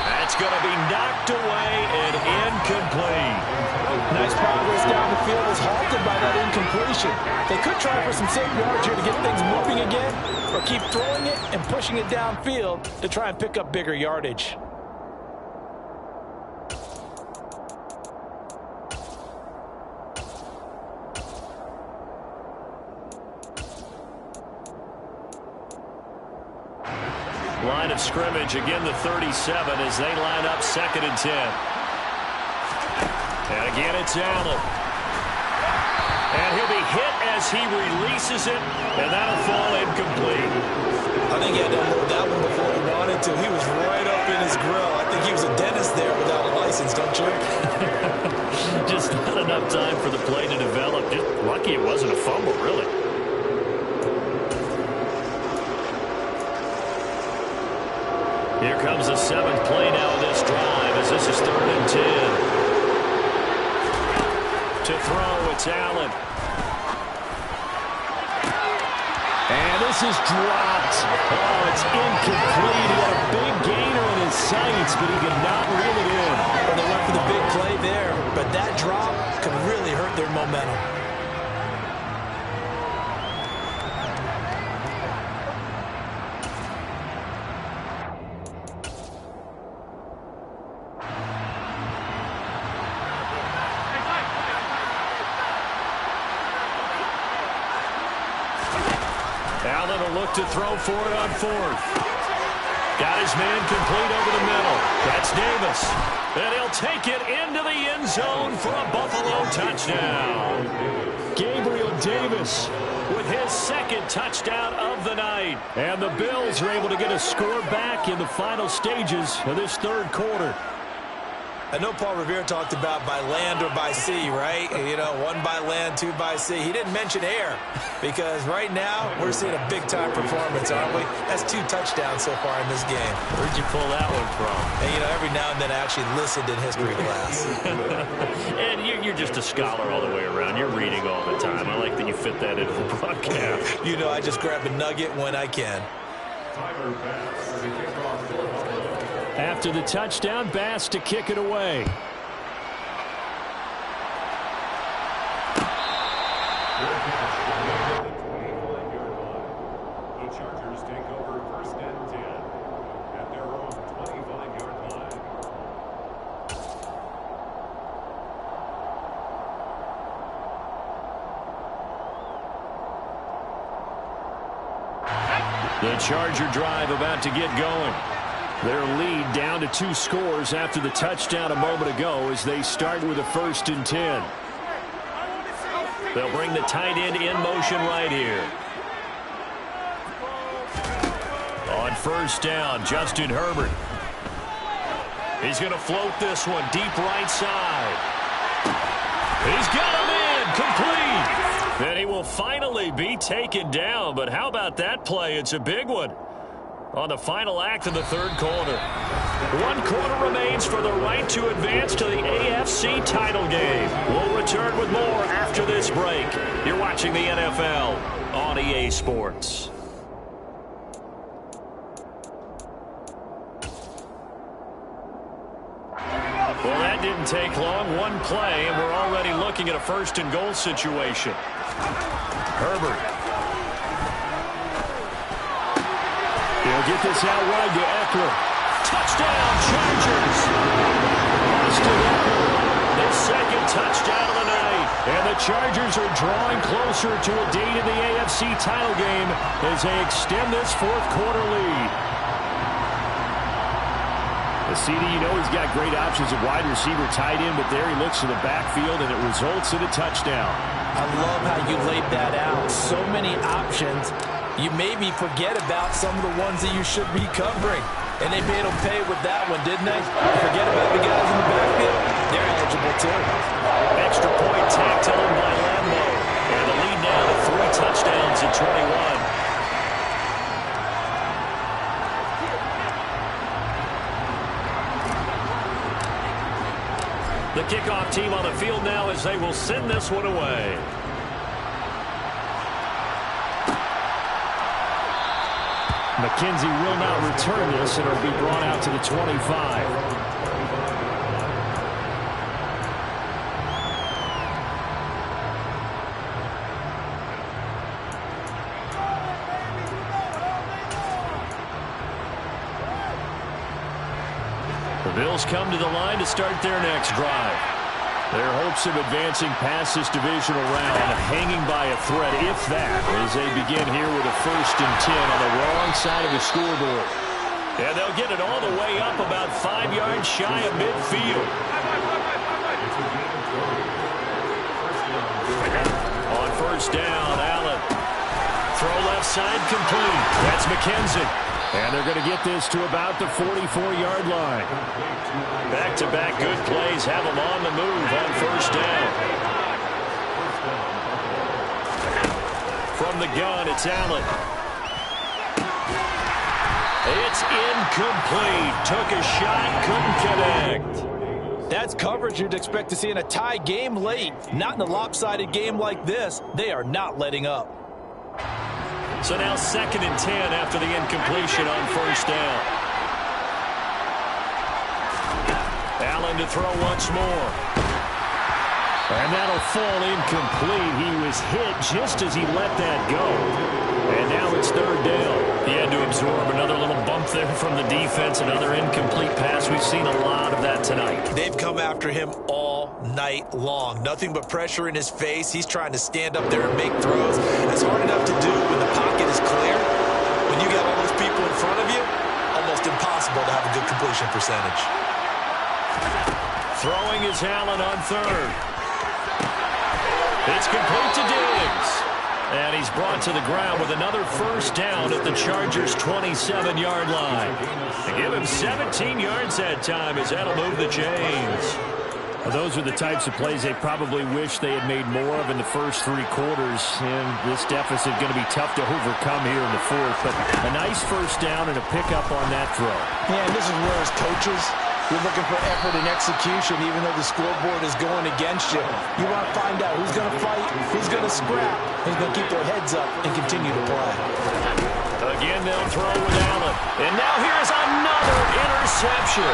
Speaker 1: That's going to be knocked away and incomplete.
Speaker 3: Nice progress down the field is halted by that incompletion. They could try for some safe yards here to get things moving again, or keep throwing it and pushing it downfield to try and pick up bigger yardage.
Speaker 1: Line of scrimmage, again the 37 as they line up 2nd and 10. And again it's Allen. And he'll be hit as he releases it, and that'll fall incomplete.
Speaker 2: I think he had to unload that one before he wanted to. He was right up in his grill. I think he was a dentist there without a license, don't you?
Speaker 1: Just not enough time for the play to develop. Just lucky it wasn't a fumble, really. Here comes the seventh play now of this drive as this is 3rd and 10. To throw, it's Allen. And this is dropped. Oh, it's incomplete. He had a big gainer in his sights, but he could not reel it in.
Speaker 2: Well, they went for the big play there, but that drop could really hurt their momentum.
Speaker 1: Allen will look to throw for it on 4th. Got his man complete over the middle. That's Davis. And he'll take it into the end zone for a Buffalo touchdown. Gabriel Davis with his 2nd touchdown of the night. And the Bills are able to get a score back in the final stages of this 3rd quarter.
Speaker 2: I know Paul Revere talked about by land or by sea, right? You know, 1 by land, 2 by sea. He didn't mention air because right now we're seeing a big-time performance, aren't we? That's 2 touchdowns so far in this game.
Speaker 1: Where'd you pull that one from?
Speaker 2: And, you know, every now and then I actually listened in history class.
Speaker 1: And you're just a scholar all the way around. You're reading all the time. I like that you fit that into the broadcast.
Speaker 2: You know, I just grab a nugget when I can.
Speaker 4: Tyler Bass for the kickoff.
Speaker 1: After the touchdown, Bass to kick it away.
Speaker 4: The Chargers take over 1st and 10 at their own 25-yard line.
Speaker 1: The Charger drive about to get going. Their lead down to 2 scores after the touchdown a moment ago as they start with a 1st and 10. They'll bring the tight end in motion right here. On 1st down, Justin Herbert. He's going to float this one deep right side. He's got him in, complete. And he will finally be taken down, but how about that play? It's a big one. On the final act of the 3rd quarter. 1 quarter remains for the right to advance to the AFC title game. We'll return with more after this break. You're watching the NFL on EA Sports. Well, that didn't take long. 1 play, and we're already looking at a 1st and goal situation. Herbert. He'll get this out wide to Eckler. Touchdown, Chargers! Austin Eckler, his 2nd touchdown of the night. And the Chargers are drawing closer to a date in the AFC title game as they extend this 4th quarter lead. The CD, you know he's got great options at wide receiver, tight end, but there he looks to the backfield, and it results in a touchdown.
Speaker 3: I love how you laid that out. So many options. You maybe forget about some of the ones that you should be covering. And they made them pay with that one, didn't they? Forget about the guys in the backfield. They're eligible, too.
Speaker 1: Extra point tacked on by Lambo. And the lead now to 3 touchdowns at 21. The kickoff team on the field now as they will send this one away. McKenzie will not return this, and it'll be brought out to the 25. The Bills come to the line to start their next drive. Their hopes of advancing past this divisional round hanging by a thread, if that, as they begin here with a 1st and 10 on the wrong side of the scoreboard. And they'll get it all the way up about 5 yards shy of midfield. On 1st down, Allen. Throw left side complete. That's McKenzie. And they're going to get this to about the 44-yard line. Back-to-back good plays have them on the move on first down. From the gun, it's Allen. It's incomplete. Took a shot, couldn't connect.
Speaker 3: That's coverage you'd expect to see in a tie game late. Not in a lopsided game like this. They are not letting up.
Speaker 1: So now 2nd and 10 after the incompletion on first down. Allen to throw once more. And that'll fall incomplete. He was hit just as he let that go. And now it's 3rd down. He had to absorb another little bump there from the defense. Another incomplete pass. We've seen a lot of that tonight.
Speaker 2: They've come after him all night long. Nothing but pressure in his face. He's trying to stand up there and make throws. It's hard enough to do when the pocket is clear. When you got all those people in front of you, almost impossible to have a good completion percentage.
Speaker 1: Throwing is Allen on 3rd. It's complete to Diggs. And he's brought to the ground with another first down at the Chargers' 27-yard line. They give him 17 yards that time as that'll move the chains. Well, those are the types of plays they probably wish they had made more of in the first 3 quarters. And this deficit going to be tough to overcome here in the 4th. But a nice first down and a pickup on that throw.
Speaker 3: Yeah, and this is where as coaches, you're looking for effort and execution, even though the scoreboard is going against you. You want to find out who's going to fight, who's going to scrap, who's going to keep their heads up and continue to play.
Speaker 1: Again, they'll throw with Allen. And now here's another interception.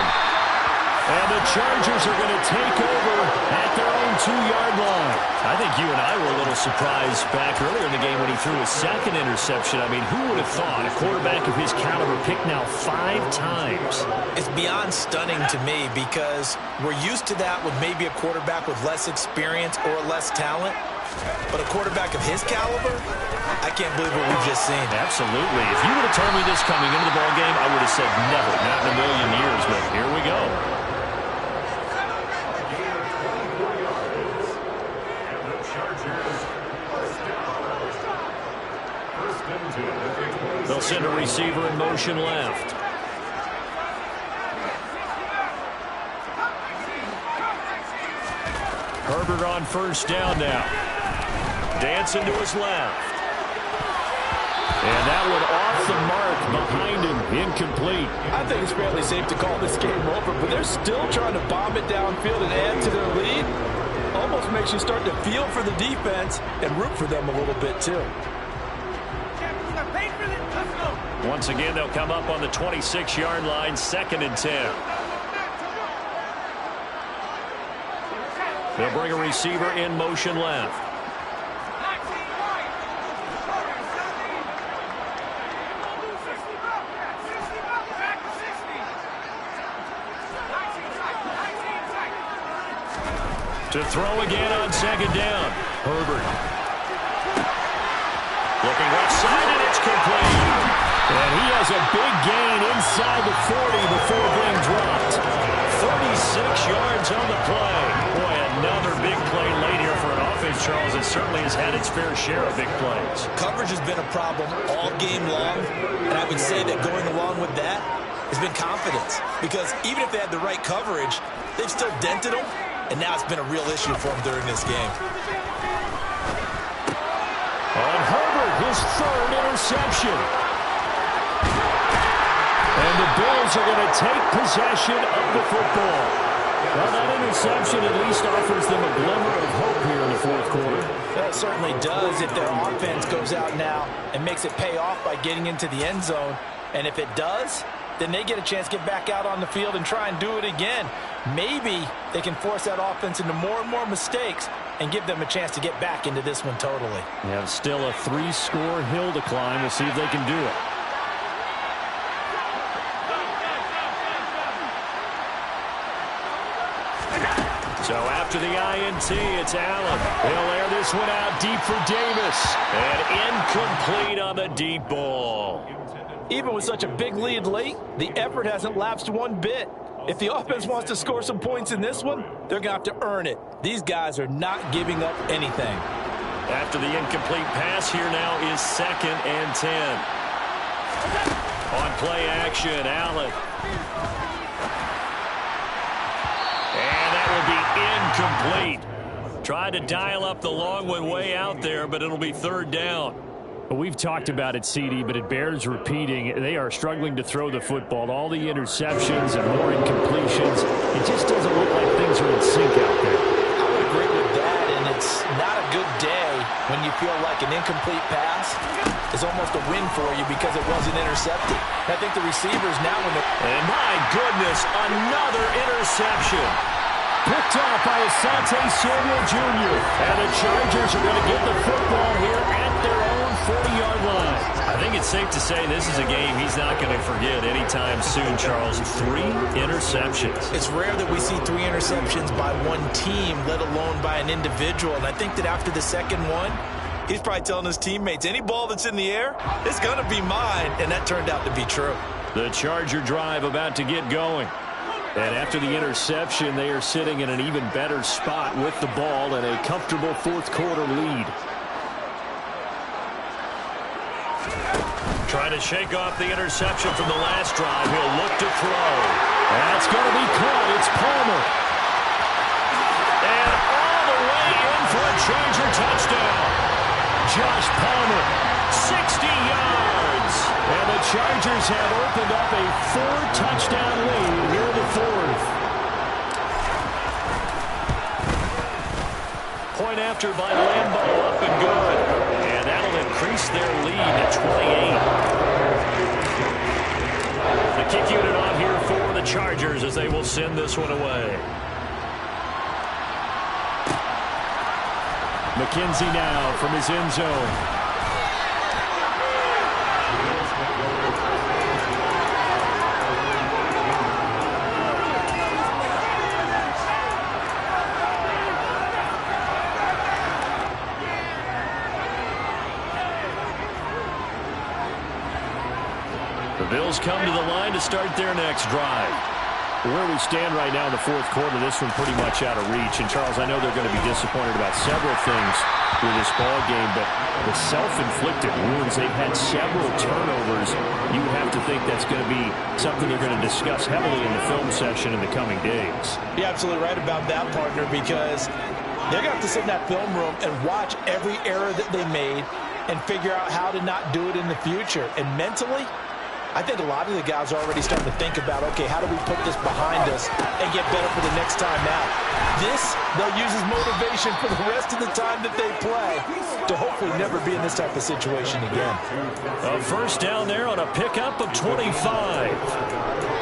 Speaker 1: And the Chargers are going to take over at their own 2-yard line. I think you and I were a little surprised back earlier in the game when he threw his 2nd interception. I mean, who would have thought a quarterback of his caliber picked now 5 times?
Speaker 2: It's beyond stunning to me because we're used to that with maybe a quarterback with less experience or less talent. But a quarterback of his caliber, I can't believe what we've just seen.
Speaker 1: Absolutely. If you would have told me this coming into the ballgame, I would have said never, not in a million years. But here we go. They'll send a receiver in motion left. Herbert on first down now. Dancing to his left. And that one off the mark behind him. Incomplete.
Speaker 3: I think it's fairly safe to call this game over, but they're still trying to bomb it downfield and add to their lead. Almost makes you start to feel for the defense and root for them a little bit too.
Speaker 1: Once again, they'll come up on the 26-yard line, 2nd and 10. They'll bring a receiver in motion left. To throw again on 2nd down. Herbert. Looking left side, and it's complete. And he has a big gain inside the 40 before being dropped. 36 yards on the play. Boy, another big play late here for an offense, Charles. It certainly has had its fair share of big plays.
Speaker 2: Coverage has been a problem all game long, and I would say that going along with that has been confidence. Because even if they had the right coverage, they've still dented them, and now it's been a real issue for them during this game.
Speaker 1: On Herbert, his 3rd interception. And the Bills are going to take possession of the football. Well, that interception at least offers them a glimmer of hope here in the 4th quarter.
Speaker 3: That certainly does if their offense goes out now and makes it pay off by getting into the end zone. And if it does, then they get a chance to get back out on the field and try and do it again. Maybe they can force that offense into more and more mistakes and give them a chance to get back into this one totally.
Speaker 1: Yeah, still a 3-score hill to climb. We'll see if they can do it. So after the INT, it's Allen. He'll air this one out deep for Davis. And incomplete on the deep ball.
Speaker 3: Even with such a big lead late, the effort hasn't lapsed one bit. If the offense wants to score some points in this one, they're going to have to earn it. These guys are not giving up anything.
Speaker 1: After the incomplete pass, here now is 2nd and 10. On play action, Allen. And that will be incomplete. Tried to dial up the long one way out there, but it'll be third down.
Speaker 5: Well, we've talked about it, CD, but it bears repeating. They are struggling to throw the football. All the interceptions and more incompletions. It just doesn't look like things are in sync out there.
Speaker 3: I would agree with that, and it's not a good day when you feel like an incomplete pass is almost a win for you because it wasn't intercepted. I think the receivers now when they're...
Speaker 1: And my goodness, another interception.
Speaker 5: Picked off by Asante Samuel Jr.
Speaker 1: And the Chargers are going to get the football here at their own 40-yard line. I think it's safe to say this is a game he's not going to forget anytime soon, Charles. 3 interceptions.
Speaker 3: It's rare that we see 3 interceptions by one team, let alone by an individual. And I think that after the second one, he's probably telling his teammates, any ball that's in the air, it's going to be mine. And that turned out to be true.
Speaker 1: The Charger drive about to get going. And after the interception, they are sitting in an even better spot with the ball and a comfortable fourth-quarter lead. Trying to shake off the interception from the last drive. He'll look to throw. That's going to be caught. It's Palmer. And all the way in for a Charger touchdown. Josh Palmer, 60 yards. And the Chargers have opened up a 4-touchdown lead here in the fourth. Point after by Lambeau, up and good. And that'll increase their lead to 28. The kick unit on here for the Chargers as they will send this one away. McKenzie now from his end zone. The Bills come to the line to start their next drive. Where we stand right now in the fourth quarter, this one pretty much out of reach. And, Charles, I know they're going to be disappointed about several things with this ball game, but the self-inflicted wounds, they've had several turnovers. You would have to think that's going to be something they're going to discuss heavily in the film session in the coming days.
Speaker 3: You're absolutely right about that, partner, because they're going to have to sit in that film room and watch every error that they made and figure out how to not do it in the future. And mentally, I think a lot of the guys are already starting to think about, okay, how do we put this behind us and get better for the next time out? This, they'll use as motivation for the rest of the time that they play to hopefully never be in this type of situation again.
Speaker 1: A first down there on a pickup of 25.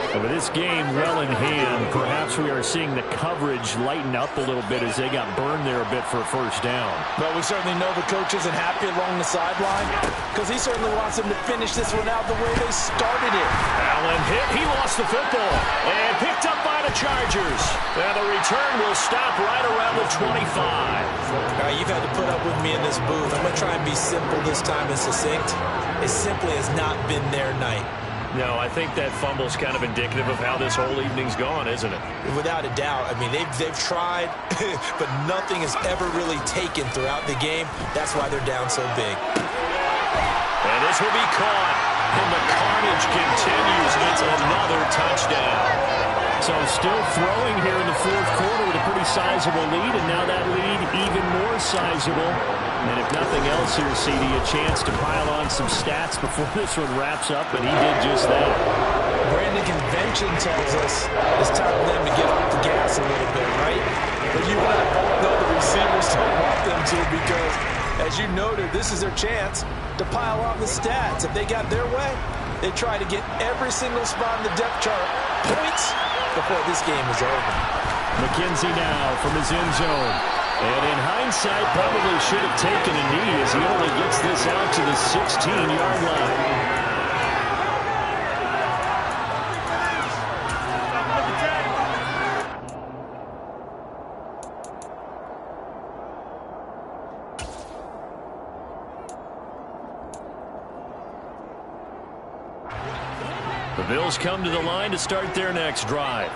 Speaker 1: And with this game well in hand, perhaps we are seeing the coverage lighten up a little bit as they got burned there a bit for a first down.
Speaker 3: Well, we certainly know the coach isn't happy along the sideline because he certainly wants them to finish this one out the way they started it.
Speaker 1: Allen hit. He lost the football and picked up by the Chargers. And the return will stop right around the 25.
Speaker 3: All right, you've had to put up with me in this booth. I'm going to try and be simple this time and succinct. It simply has not been their night.
Speaker 1: No, I think that fumble's kind of indicative of how this whole evening's gone, isn't it?
Speaker 3: Without a doubt. I mean, they've tried, but nothing has ever really taken throughout the game. That's why they're down so big.
Speaker 1: And this will be caught. And the carnage continues. It's another touchdown. So still throwing here in the fourth quarter with a pretty sizable lead, and now that lead even more sizable. And if nothing else here, CD, a chance to pile on some stats before this one wraps up, and he did just that.
Speaker 3: Brandon, convention tells us it's time for them to get off the gas a little bit, right? But you and I both know the receivers don't want them to because, as you noted, this is their chance to pile on the stats. If they got their way, they try to get every single spot in the depth chart points before this game is over.
Speaker 1: McKenzie now from his end zone. And in hindsight, probably should have taken a knee as he only gets this out to the 16-yard line. The Bills come to the line to start their next drive.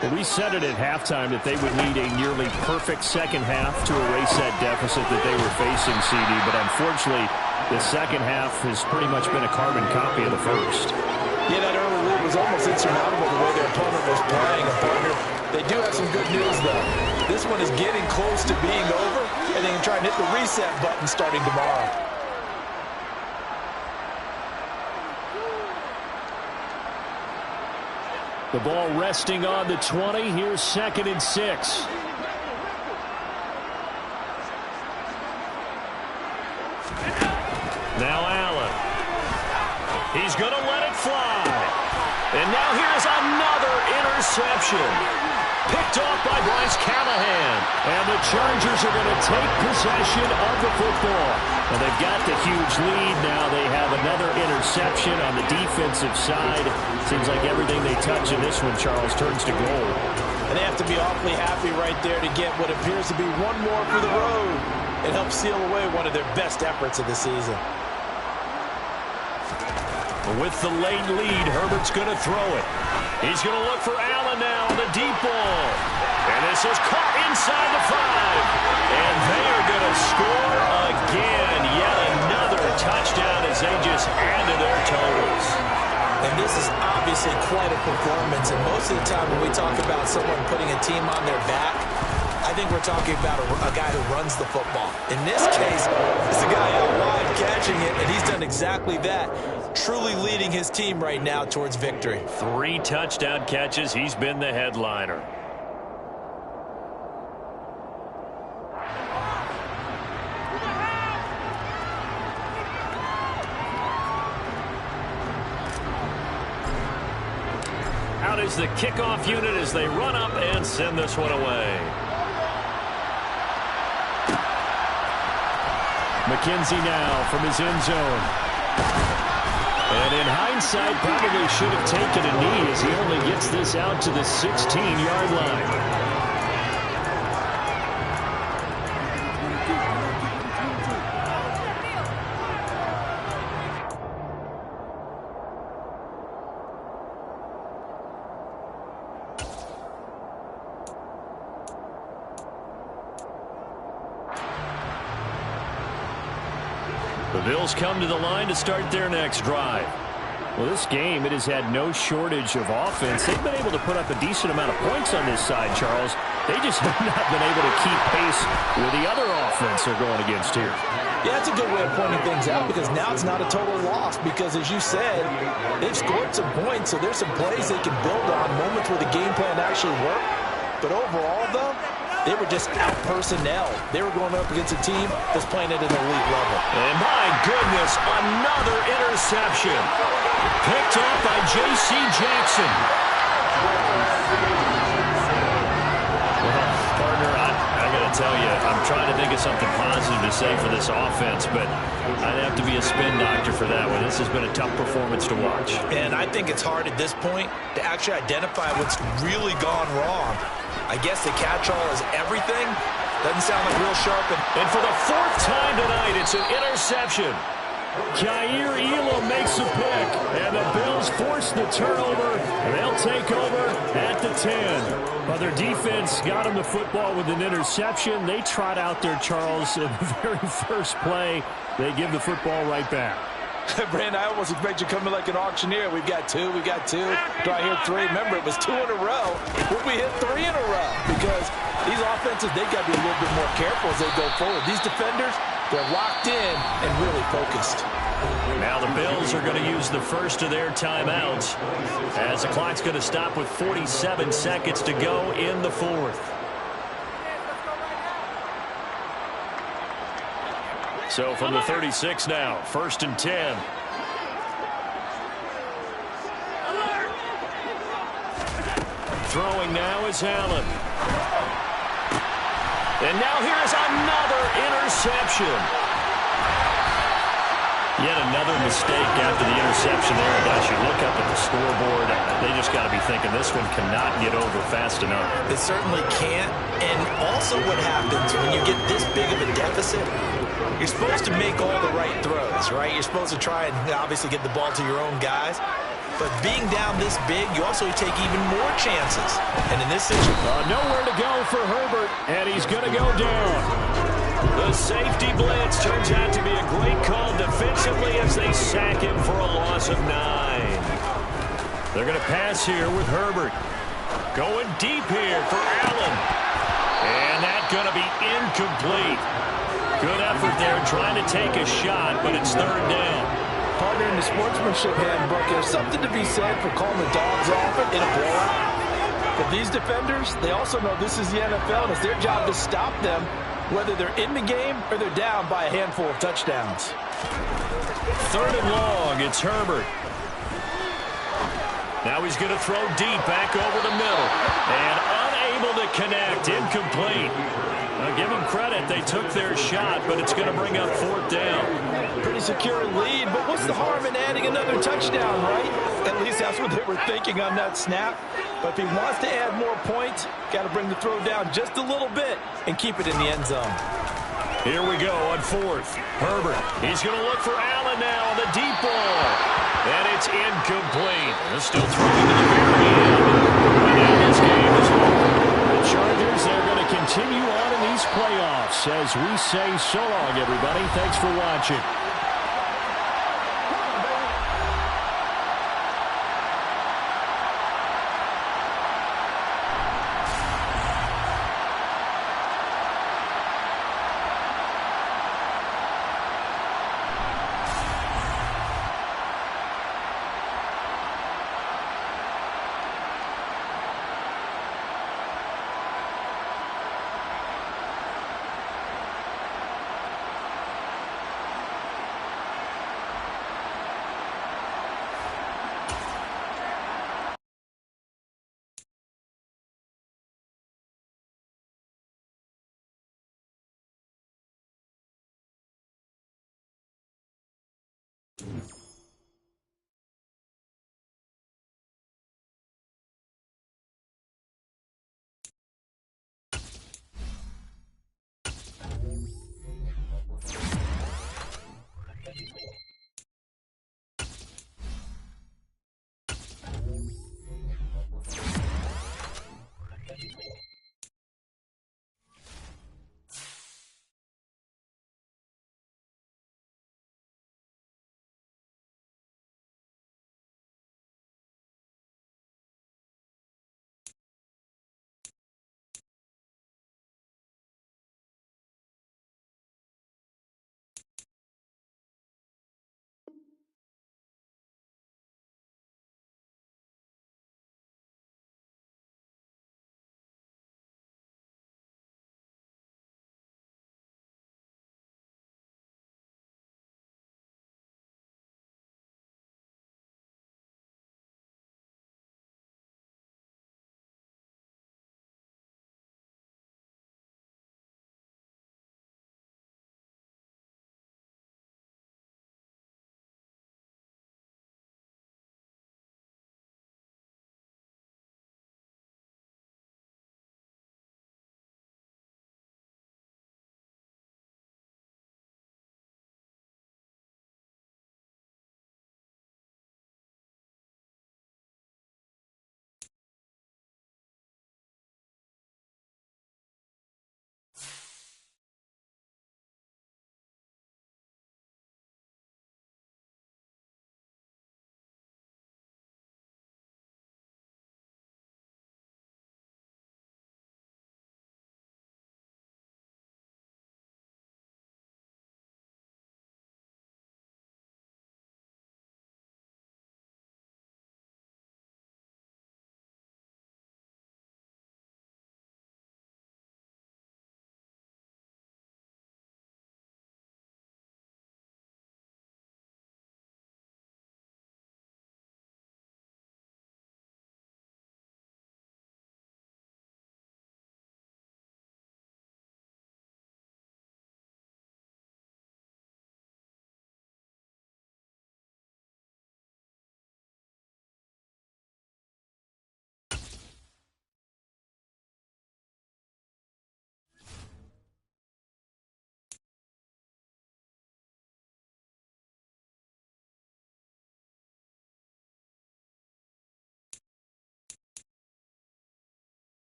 Speaker 1: Well, we said it at halftime that they would need a nearly perfect second half to erase that deficit that they were facing, CD. But unfortunately, the second half has pretty much been a carbon copy of the first.
Speaker 3: Yeah, that early lead was almost insurmountable the way their opponent was playing, partner. They do have some good news, though. This one is getting close to being over, and they can try and hit the reset button starting tomorrow.
Speaker 5: The ball resting on the 20. Here's 2nd and 6. Now Allen. He's going to let it fly. And now here's another interception. Picked off by Bryce Callahan. And the Chargers are going to take possession of the football. Well, they've got the huge lead. Now they have another interception on the defensive side. Seems like everything they touch in this one, Charles, turns to gold.
Speaker 3: And they have to be awfully happy right there to get what appears to be one more for the road. It helps seal away one of their best efforts of the season.
Speaker 5: With the late lead, Herbert's going to throw it. He's going to look for Allen now on the deep ball. And this is caught inside the 5. And they are going to score again. Yet another touchdown as they just add to their totals.
Speaker 2: And this is obviously quite a performance. And most of the time when we talk about someone putting a team on their back, I think we're talking about a guy who runs the football. In this case, it's a guy out wide catching it, and he's done exactly that, truly leading his team right now towards victory.
Speaker 5: 3 touchdown catches. He's been the headliner. Out is the kickoff unit as they run up and send this one away. McKenzie now from his end zone. And in hindsight, probably should have taken a knee as he only gets this out to the 16-yard line. The Bills come to the line to start their next drive. Well, this game, it has had no shortage of offense. They've been able to put up a decent amount of points on this side, Charles. They just have not been able to keep pace with the other offense they're going against here.
Speaker 3: Yeah, that's a good way of pointing things out because now it's not a total loss because, as you said, they've scored some points, so there's some plays they can build on, moments where the game plan actually worked. But overall, though, they were just out-personnel. They were going up against a team that's playing at an elite level.
Speaker 5: And my goodness, another interception. Picked off by J.C. Jackson. Well, partner, I got to tell you, I'm trying to think of something positive to say for this offense, but I'd have to be a spin doctor for that one. This has been a tough performance to watch.
Speaker 2: And I think it's hard at this point to actually identify what's really gone wrong. I guess the catch-all is everything. Doesn't sound like real sharp.
Speaker 5: And for the 4th time tonight, it's an interception. Jair Elam makes a pick, and the Bills force the turnover, and they'll take over at the 10. Well, their defense got them the football with an interception. They trot out there, Charles, in the very first play. They give the football right back.
Speaker 3: Brandon, I almost expect you to come in like an auctioneer. We've got 2, we got 2. Do I hear 3? Remember, it was 2 in a row. Would we hit 3 in a row? Because these offenses, they've got to be a little bit more careful as they go forward. These defenders, they're locked in and really focused.
Speaker 5: Now the Bills are going to use the first of their timeouts as the clock's going to stop with 47 seconds to go in the 4th. So from the 36 now, 1st and 10. Throwing now is Allen. And now here's another interception. Yet another mistake after the interception there. And as you look up at the scoreboard, they just got to be thinking this one cannot get over fast enough.
Speaker 2: It certainly can't. And also what happens when you get this big of a deficit, you're supposed to make all the right throws, right? You're supposed to try and obviously get the ball to your own guys. But being down this big, you also take even more chances. And in this situation,
Speaker 5: nowhere to go for Herbert, and he's going to go down. The safety blitz turns out to be a great call defensively as they sack him for a loss of 9. They're going to pass here with Herbert. Going deep here for Allen. And that's going to be incomplete. Good effort there trying to take a shot, but it's third down.
Speaker 3: Partner, in the sportsmanship handbook, there's something to be said for calling the dogs off in a blowout. But these defenders, they also know this is the NFL, and it's their job to stop them, whether they're in the game or they're down by a handful of touchdowns.
Speaker 5: Third and long, it's Herbert. Now he's going to throw deep back over the middle. And unable to connect, incomplete. Now give them credit, they took their shot, but it's going to bring up fourth down.
Speaker 3: Pretty secure lead, but what's the harm in adding another touchdown, right? At least that's what they were thinking on that snap. But if he wants to add more points, got to bring the throw down just a little bit and keep it in the end zone.
Speaker 5: Here we go on fourth. Herbert, he's going to look for Allen now on the deep ball. And it's incomplete. They're still throwing to the very end. And now this game is over.
Speaker 1: The Chargers, they're going to continue on in these playoffs. As we say so long, everybody. Thanks for watching.